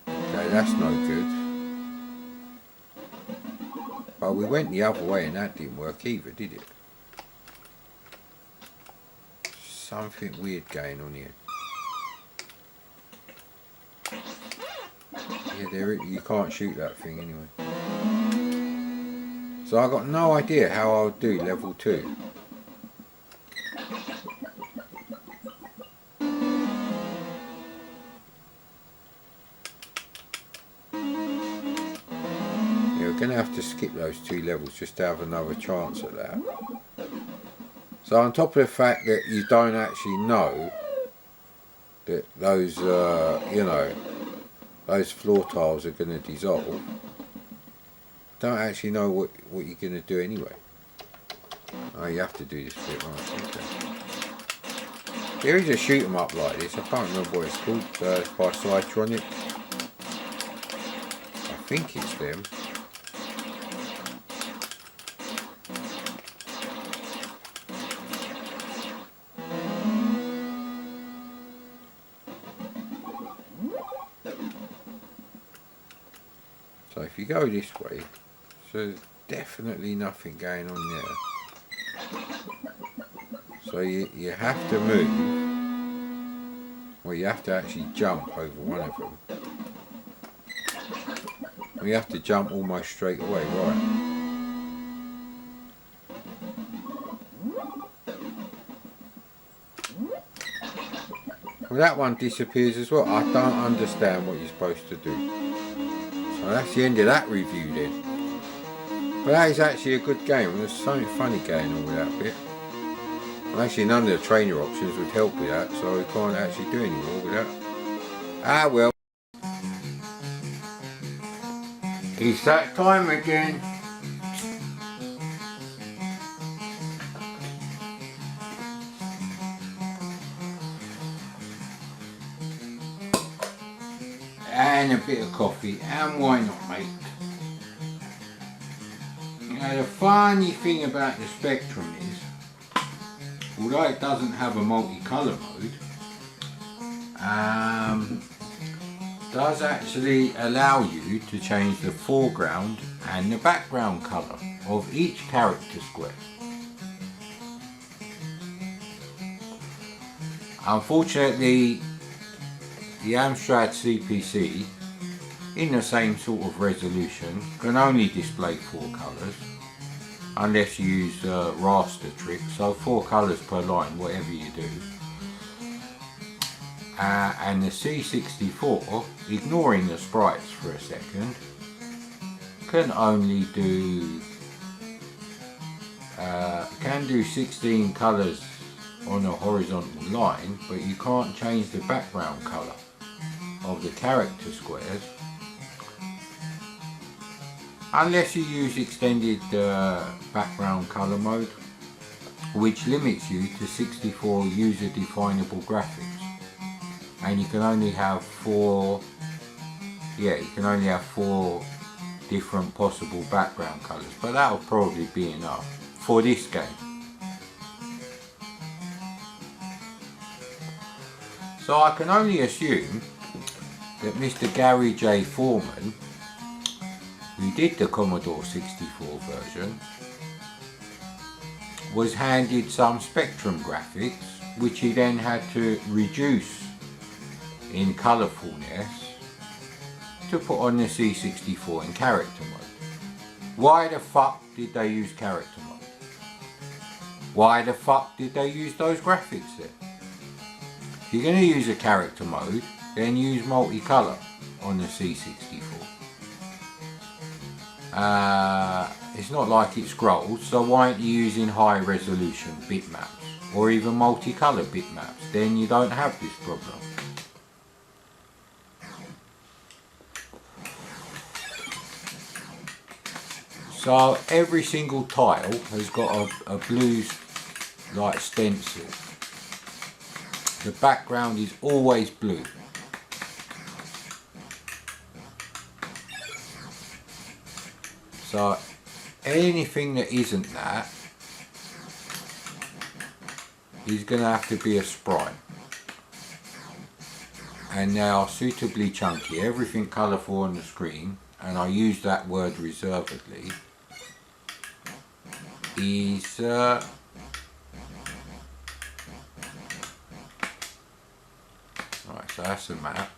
okay, that's no good. But we went the other way and that didn't work either, did it? Something weird going on here. Yeah, you can't shoot that thing anyway. So I got no idea how I would do level 2. We're going to have to skip those 2 levels just to have another chance at that. So on top of the fact that you don't actually know that those, you know, those floor tiles are going to dissolve, don't actually know what you're going to do anyway. Oh, you have to do this bit, right, okay. There is a shoot 'em up like this, I can't remember what it's called, it's by Trinitron. I think it's them. So if you go this way, so there's definitely nothing going on there. So you have to move, or you have to actually jump over one of them. Or you have to jump almost straight away, right? Well, that one disappears as well. I don't understand what you're supposed to do. So that's the end of that review then. But that is actually a good game. There's something funny going on with that bit. And actually none of the trainer options would help with that, so we can't actually do any more with that. Ah well. It's that time again. And a bit of coffee, and why not, mate? Now the funny thing about the Spectrum is, although it doesn't have a multicolour mode, does actually allow you to change the foreground and the background colour of each character square. Unfortunately, the Amstrad CPC in the same sort of resolution, can only display 4 colours unless you use raster trick, so 4 colours per line whatever you do. And the C64, ignoring the sprites for a second, can only do 16 colours on a horizontal line, but you can't change the background colour of the character squares unless you use extended background colour mode, which limits you to 64 user definable graphics, and you can only have 4 different possible background colours, but that'll probably be enough for this game. So I can only assume that Mr. Gary J. Foreman, who did the Commodore 64 version, was handed some Spectrum graphics, which he then had to reduce in colourfulness to put on the C64 in character mode. Why the fuck did they use character mode? Why the fuck did they use those graphics then? If you're going to use a character mode, then use multicolour on the C64. It's not like it scrolls, so why aren't you using high resolution bitmaps or even multicolour bitmaps? Then you don't have this problem. So every single tile has got a blue like stencil. The background is always blue. So anything that isn't that is going to have to be a sprite. And they are suitably chunky. Everything colourful on the screen, and I use that word reservedly, is right, so that's a map.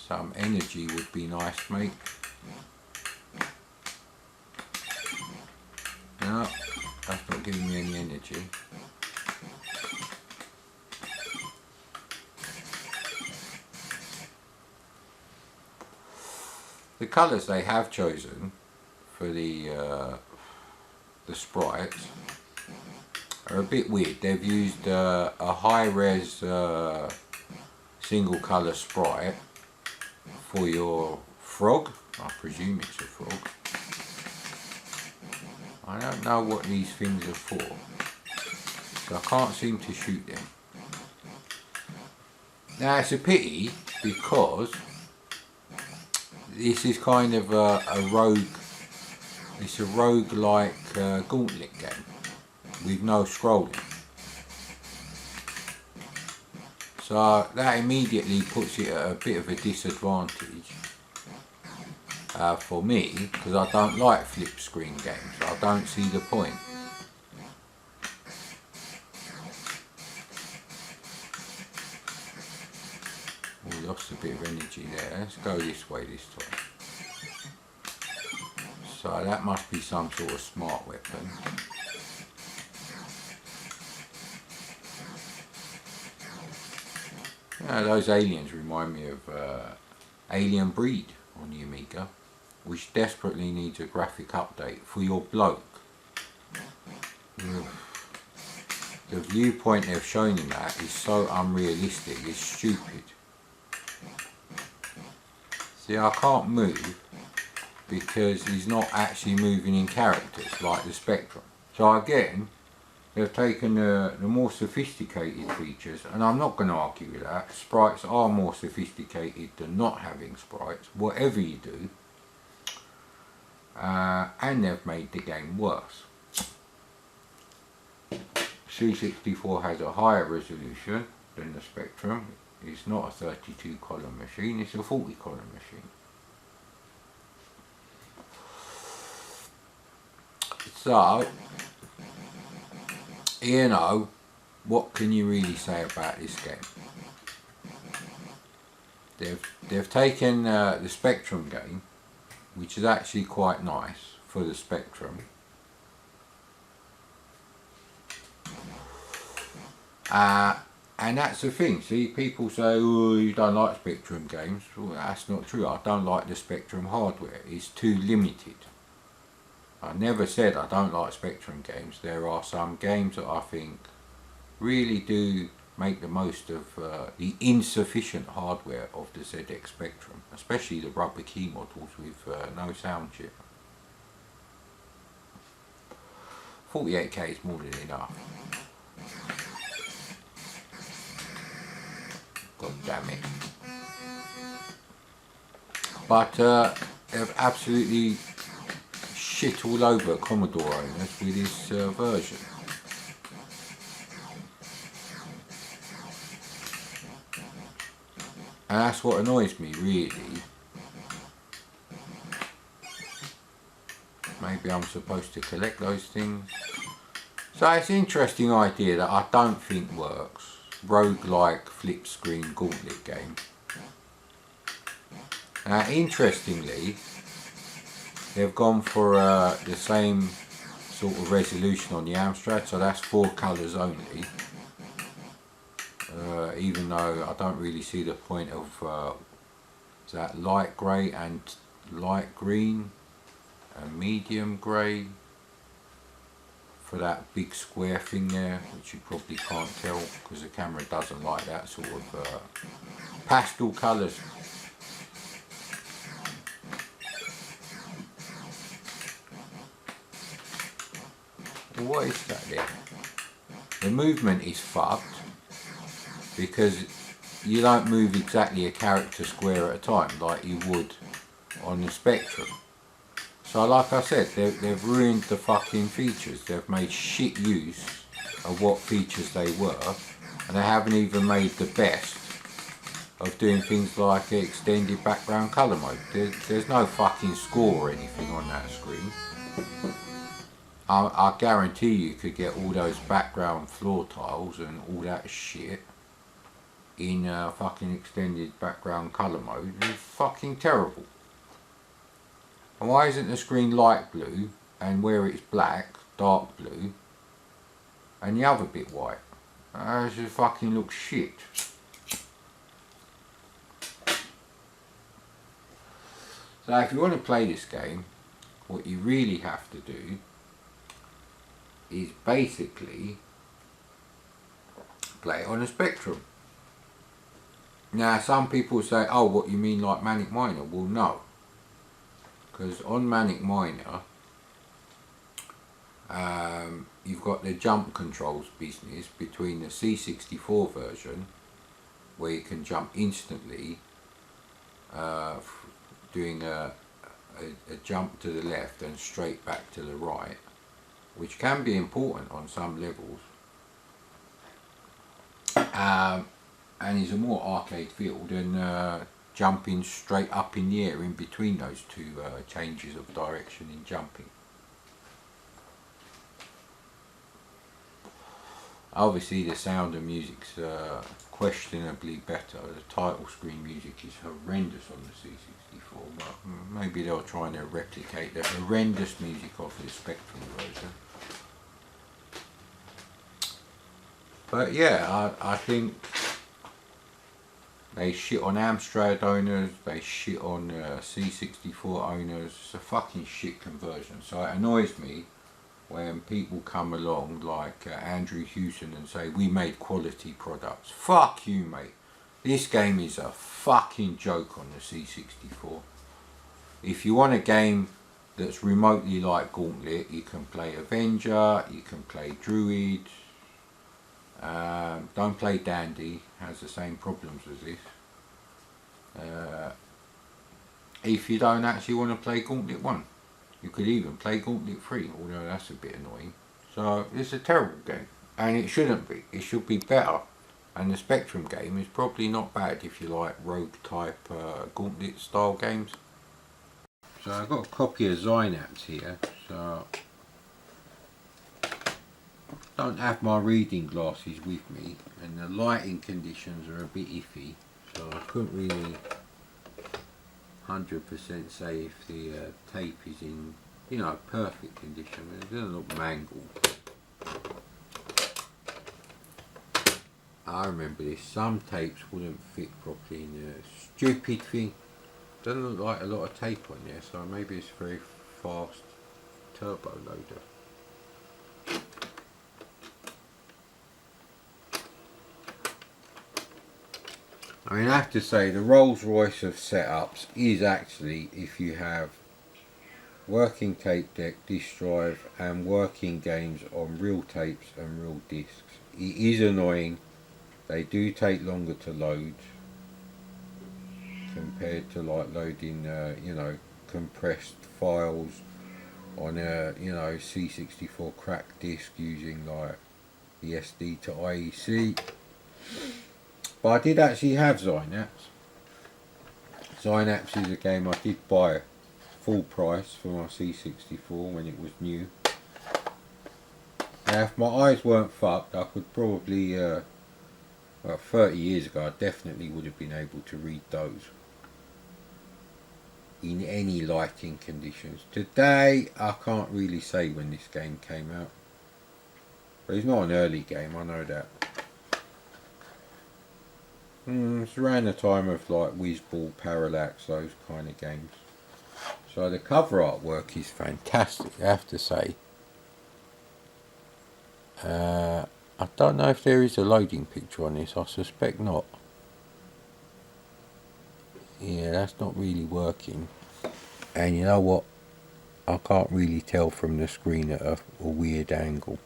Some energy would be nice, mate. No, that's not giving me any energy. The colours they have chosen for the sprites are a bit weird. They've used a high-res single colour sprite for your frog. I presume it's a frog. I don't know what these things are for, so I can't seem to shoot them. Now it's a pity because this is kind of a rogue, it's a roguelike gauntlet game with no scrolling. So that immediately puts it at a bit of a disadvantage for me, because I don't like flip screen games. I don't see the point. We lost a bit of energy there. Let's go this way this time. So that must be some sort of smart weapon. Yeah, those aliens remind me of Alien Breed on the Amiga, which desperately needs a graphic update for your bloke. The viewpoint they've shown in that is so unrealistic, it's stupid. See, I can't move because he's not actually moving in characters like the Spectrum. So again, they've taken the more sophisticated features, and I'm not going to argue with that. Sprites are more sophisticated than not having sprites, whatever you do. And they've made the game worse. C64 has a higher resolution than the Spectrum. It's not a 32 column machine, it's a 40 column machine. So, you know, what can you really say about this game? they've taken the Spectrum game, which is actually quite nice for the Spectrum. And that's the thing. See, people say, oh, you don't like Spectrum games. Well, that's not true. I don't like the Spectrum hardware. It's too limited. I never said I don't like Spectrum games. There are some games that I think really do make the most of the insufficient hardware of the ZX Spectrum, especially the rubber key models with no sound chip. 48k is more than enough. God damn it. But they've absolutely shit all over Commodore owners with this version. And that's what annoys me, really. Maybe I'm supposed to collect those things. So it's an interesting idea that I don't think works. Roguelike flip screen gauntlet game. Now, interestingly, they've gone for the same sort of resolution on the Amstrad, so that's 4 colours only. Even though I don't really see the point of that light grey and light green and medium grey for that big square thing there, which you probably can't tell because the camera doesn't like that sort of pastel colours. What is that there? The movement is fucked because you don't move exactly a character square at a time like you would on the Spectrum. So like I said, they've ruined the fucking features. They've made shit use of what features they were, and they haven't even made the best of doing things like extended background colour mode. There's no fucking score or anything on that screen. I guarantee you could get all those background floor tiles and all that shit in fucking extended background colour mode. It's fucking terrible. And why isn't the screen light blue and where it's black, dark blue, and the other bit white? It just fucking looks shit. So if you want to play this game, what you really have to do is basically play it on a Spectrum. Now some people say, oh, what you mean like Manic Miner? Well, no. Because on Manic Miner, you've got the jump controls business between the C64 version, where you can jump instantly, doing a jump to the left and straight back to the right, which can be important on some levels, and is a more arcade feel than jumping straight up in the air in between those two changes of direction in jumping. Obviously the sound and music's questionably better. The title screen music is horrendous on the C64, but maybe they're trying to replicate the horrendous music of the Spectrum version. But yeah, I think they shit on Amstrad owners, they shit on C64 owners. It's a fucking shit conversion. So it annoys me when people come along like Andrew Hewson and say, we made quality products. Fuck you, mate. This game is a fucking joke on the C64. If you want a game that's remotely like Gauntlet, you can play Avenger, you can play Druid. Don't play Dandy, has the same problems as this. If you don't actually want to play Gauntlet 1, you could even play Gauntlet 3, although that's a bit annoying. So it's a terrible game, and it shouldn't be. It should be better. And the Spectrum game is probably not bad if you like rogue type Gauntlet style games. So I've got a copy of Zynaps here, so don't have my reading glasses with me, and the lighting conditions are a bit iffy, So I couldn't really 100% say if the tape is in, you know, perfect condition. I mean, it doesn't look mangled. I remember this. Some tapes wouldn't fit properly in there. Stupid thing. Doesn't look like a lot of tape on there, so maybe it's a very fast turbo loader. I mean, I have to say, the Rolls Royce of setups is actually, if you have working tape deck, disk drive, and working games on real tapes and real discs. It is annoying. They do take longer to load compared to like loading, you know, compressed files on a, you know, C64 cracked disc using like the SD to IEC. But I did actually have Zynaps. Zynaps is a game I did buy full price for my C64 when it was new. Now if my eyes weren't fucked, I could probably, well, 30 years ago I definitely would have been able to read those in any lighting conditions. Today I can't really say when this game came out. But it's not an early game, I know that. It's around the time of like Whizball, Parallax, those kind of games. So the cover artwork is fantastic, I have to say. I don't know if there is a loading picture on this, I suspect not. Yeah, that's not really working. And you know what? I can't really tell from the screen at a weird angle.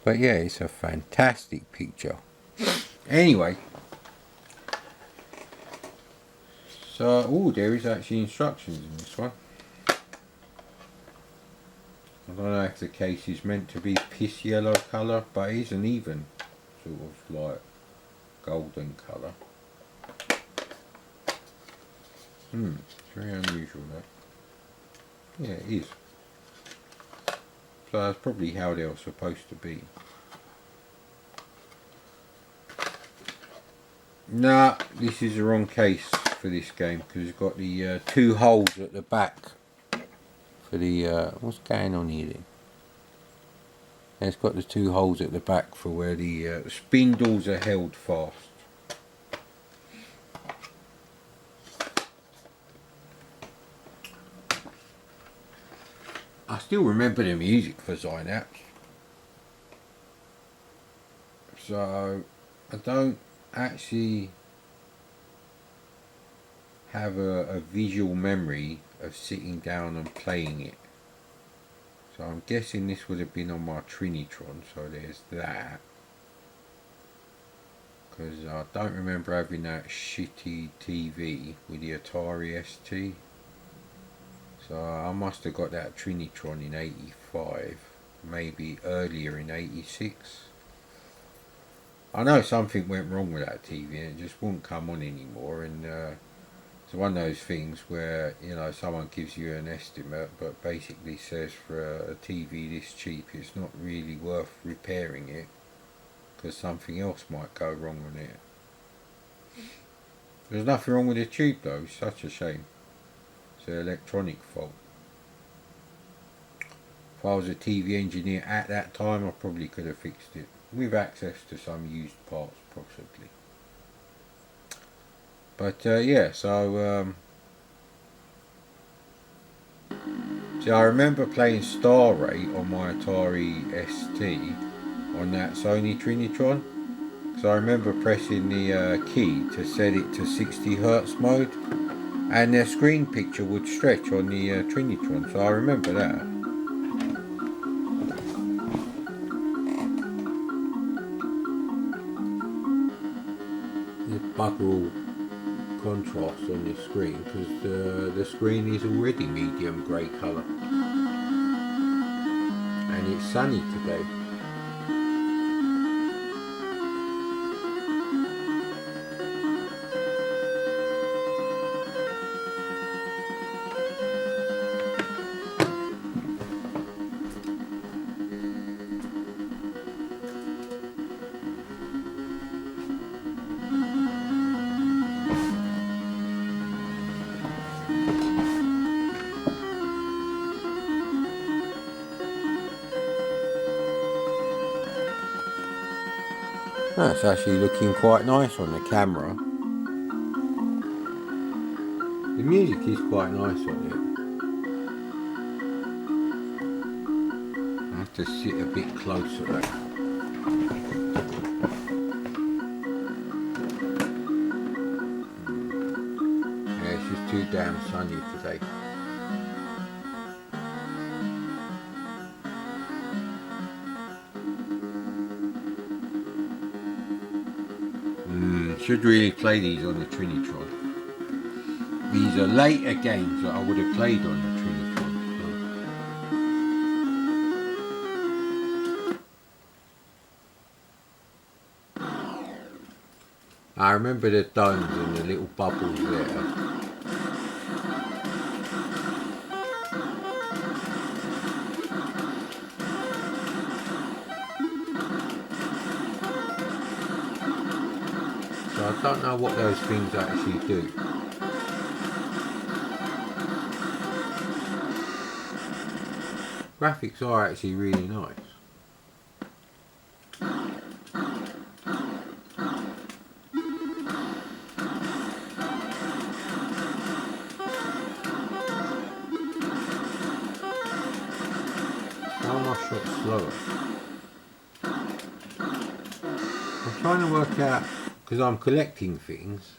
But yeah, it's a fantastic picture. Anyway. So, oh, there is actually instructions in this one. I don't know if the case is meant to be piss yellow colour, but it is an even sort of like golden colour. It's very unusual though. Yeah, it is. So that's probably how they were supposed to be. Nah, this is the wrong case for this game because it's got the two holes at the back for the what's going on here then? It's got the two holes at the back for where the spindles are held fast. I still remember the music for Zynaps, so I don't actually have a visual memory of sitting down and playing it. So I'm guessing this would have been on my Trinitron, so there's that. Because I don't remember having that shitty TV with the Atari ST. So I must have got that Trinitron in 85, maybe earlier in 86. I know something went wrong with that TV and it just wouldn't come on anymore, and it's one of those things where, you know, someone gives you an estimate but basically says for a TV this cheap it's not really worth repairing it because something else might go wrong on it. There's nothing wrong with the tube though, it's such a shame. It's an electronic fault. If I was a TV engineer at that time I probably could have fixed it with access to some used parts possibly. But yeah, so see, I remember playing Star Ray on my Atari ST on that Sony Trinitron, because I remember pressing the key to set it to 60 Hz mode and the screen picture would stretch on the Trinitron, so I remember that. The bugger all contrast on this screen because the screen is already medium grey colour and it's sunny today. That's actually looking quite nice on the camera. The music is quite nice on it. I have to sit a bit closer though. Yeah, it's just too damn sunny today. Should really play these on the Trinitron. These are later games that I would have played on the Trinitron. So. I remember the domes and the little bubbles there. So I don't know what those things actually do. Graphics are actually really nice. How am I shot slower? I'm trying to work out, because I'm collecting things,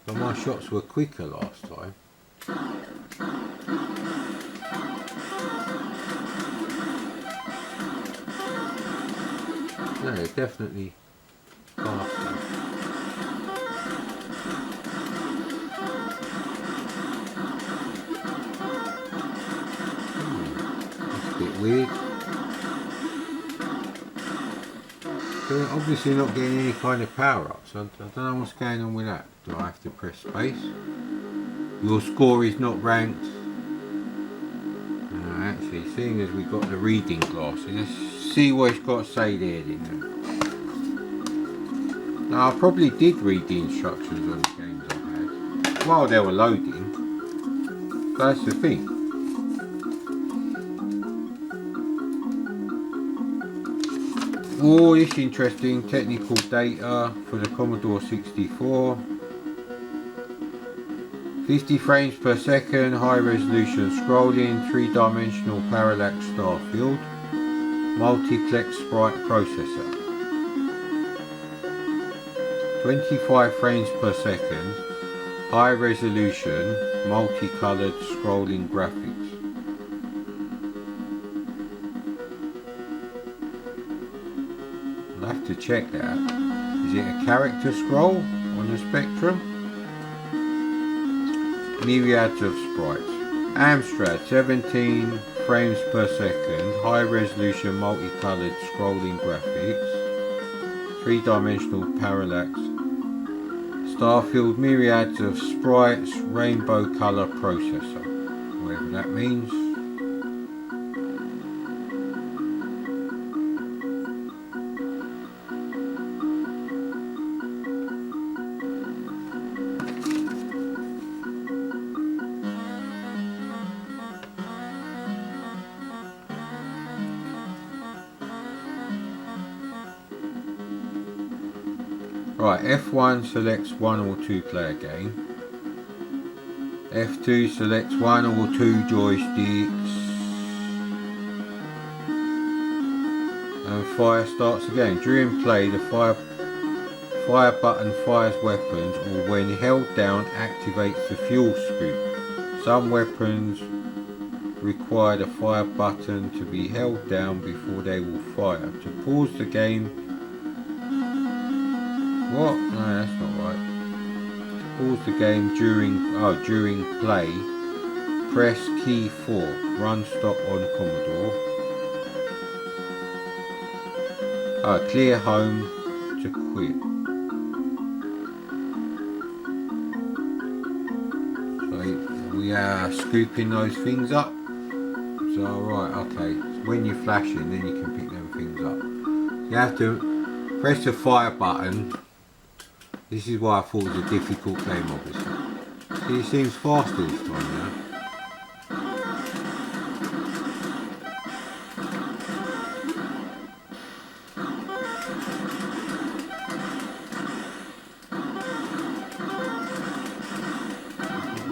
but my shots were quicker last time. No, they're definitely faster. That's a bit weird. So we're obviously not getting any kind of power up, so I don't know what's going on with that. Do I have to press space? Your score is not ranked. Actually, seeing as we've got the reading glasses, let's see what it's got to say there then. Now I probably did read the instructions on the games I've had while they were loading. So that's the thing. Oh, this interesting technical data for the Commodore 64. 50 frames per second, high resolution scrolling, 3-dimensional parallax star field, multiplex sprite processor. 25 frames per second, high resolution, multicolored scrolling graphics. I'll have to check that. Is it a character scroll on the spectrum? Myriads of sprites. Amstrad, 17 frames per second, high resolution multicolored scrolling graphics, 3-dimensional parallax, Starfield, myriads of sprites, rainbow color processor, whatever that means. Right, F1 selects 1 or 2 player game. F2 selects 1 or 2 joysticks. And fire starts again. During play, the fire button fires weapons, or when held down activates the fuel scoop. Some weapons require the fire button to be held down before they will fire. To pause the game, what? No, that's not right. To pause the game during play, press key 4. Run stop on Commodore. Clear home to quit. So we are scooping those things up. So right, okay. So when you flash in, then you can pick them things up. You have to press the fire button. This is why I thought it was a difficult game, obviously. See, it seems faster this time now.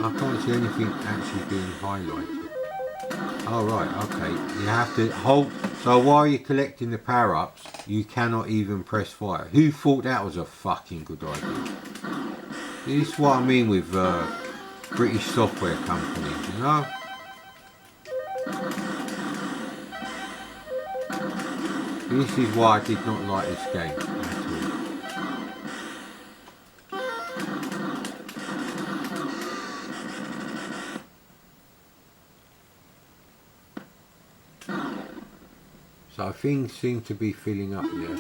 I can't see anything actually being highlighted. Oh right, okay. You have to hold. So while you're collecting the power-ups, you cannot even press fire. Who thought that was a fucking good idea? This is what I mean with British software companies, you know? This is why I did not like this game at all. So things seem to be filling up here.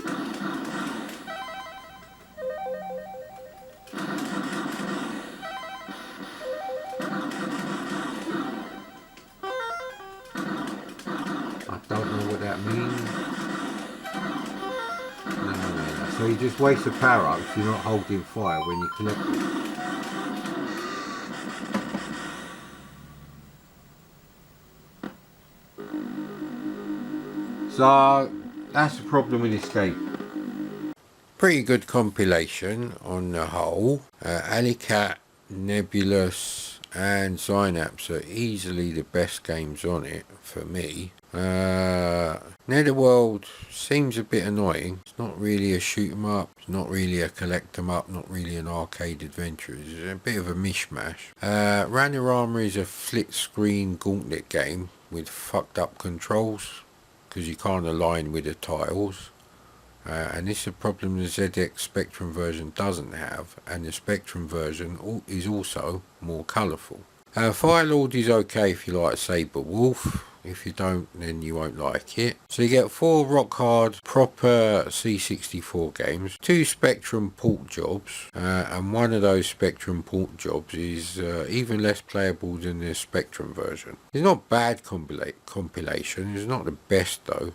I don't know what that means. No. So you just waste the power up if you're not holding fire when you collect it. So that's the problem with this game. Pretty good compilation on the whole. Alicat, Nebulous and Synapse are easily the best games on it for me. Netherworld seems a bit annoying. It's not really a shoot 'em up, it's not really a collect 'em up, not really an arcade adventure. It's a bit of a mishmash. Ranorama is a flick screen gauntlet game with fucked up controls because you can't align with the tiles. And this is a problem the ZX Spectrum version doesn't have, and the Spectrum version is also more colourful. Firelord is okay if you like Saber Wolf. If you don't, then you won't like it. So you get 4 rock hard proper C64 games, 2 Spectrum port jobs, and one of those Spectrum port jobs is even less playable than the Spectrum version. It's not bad compilation, it's not the best though.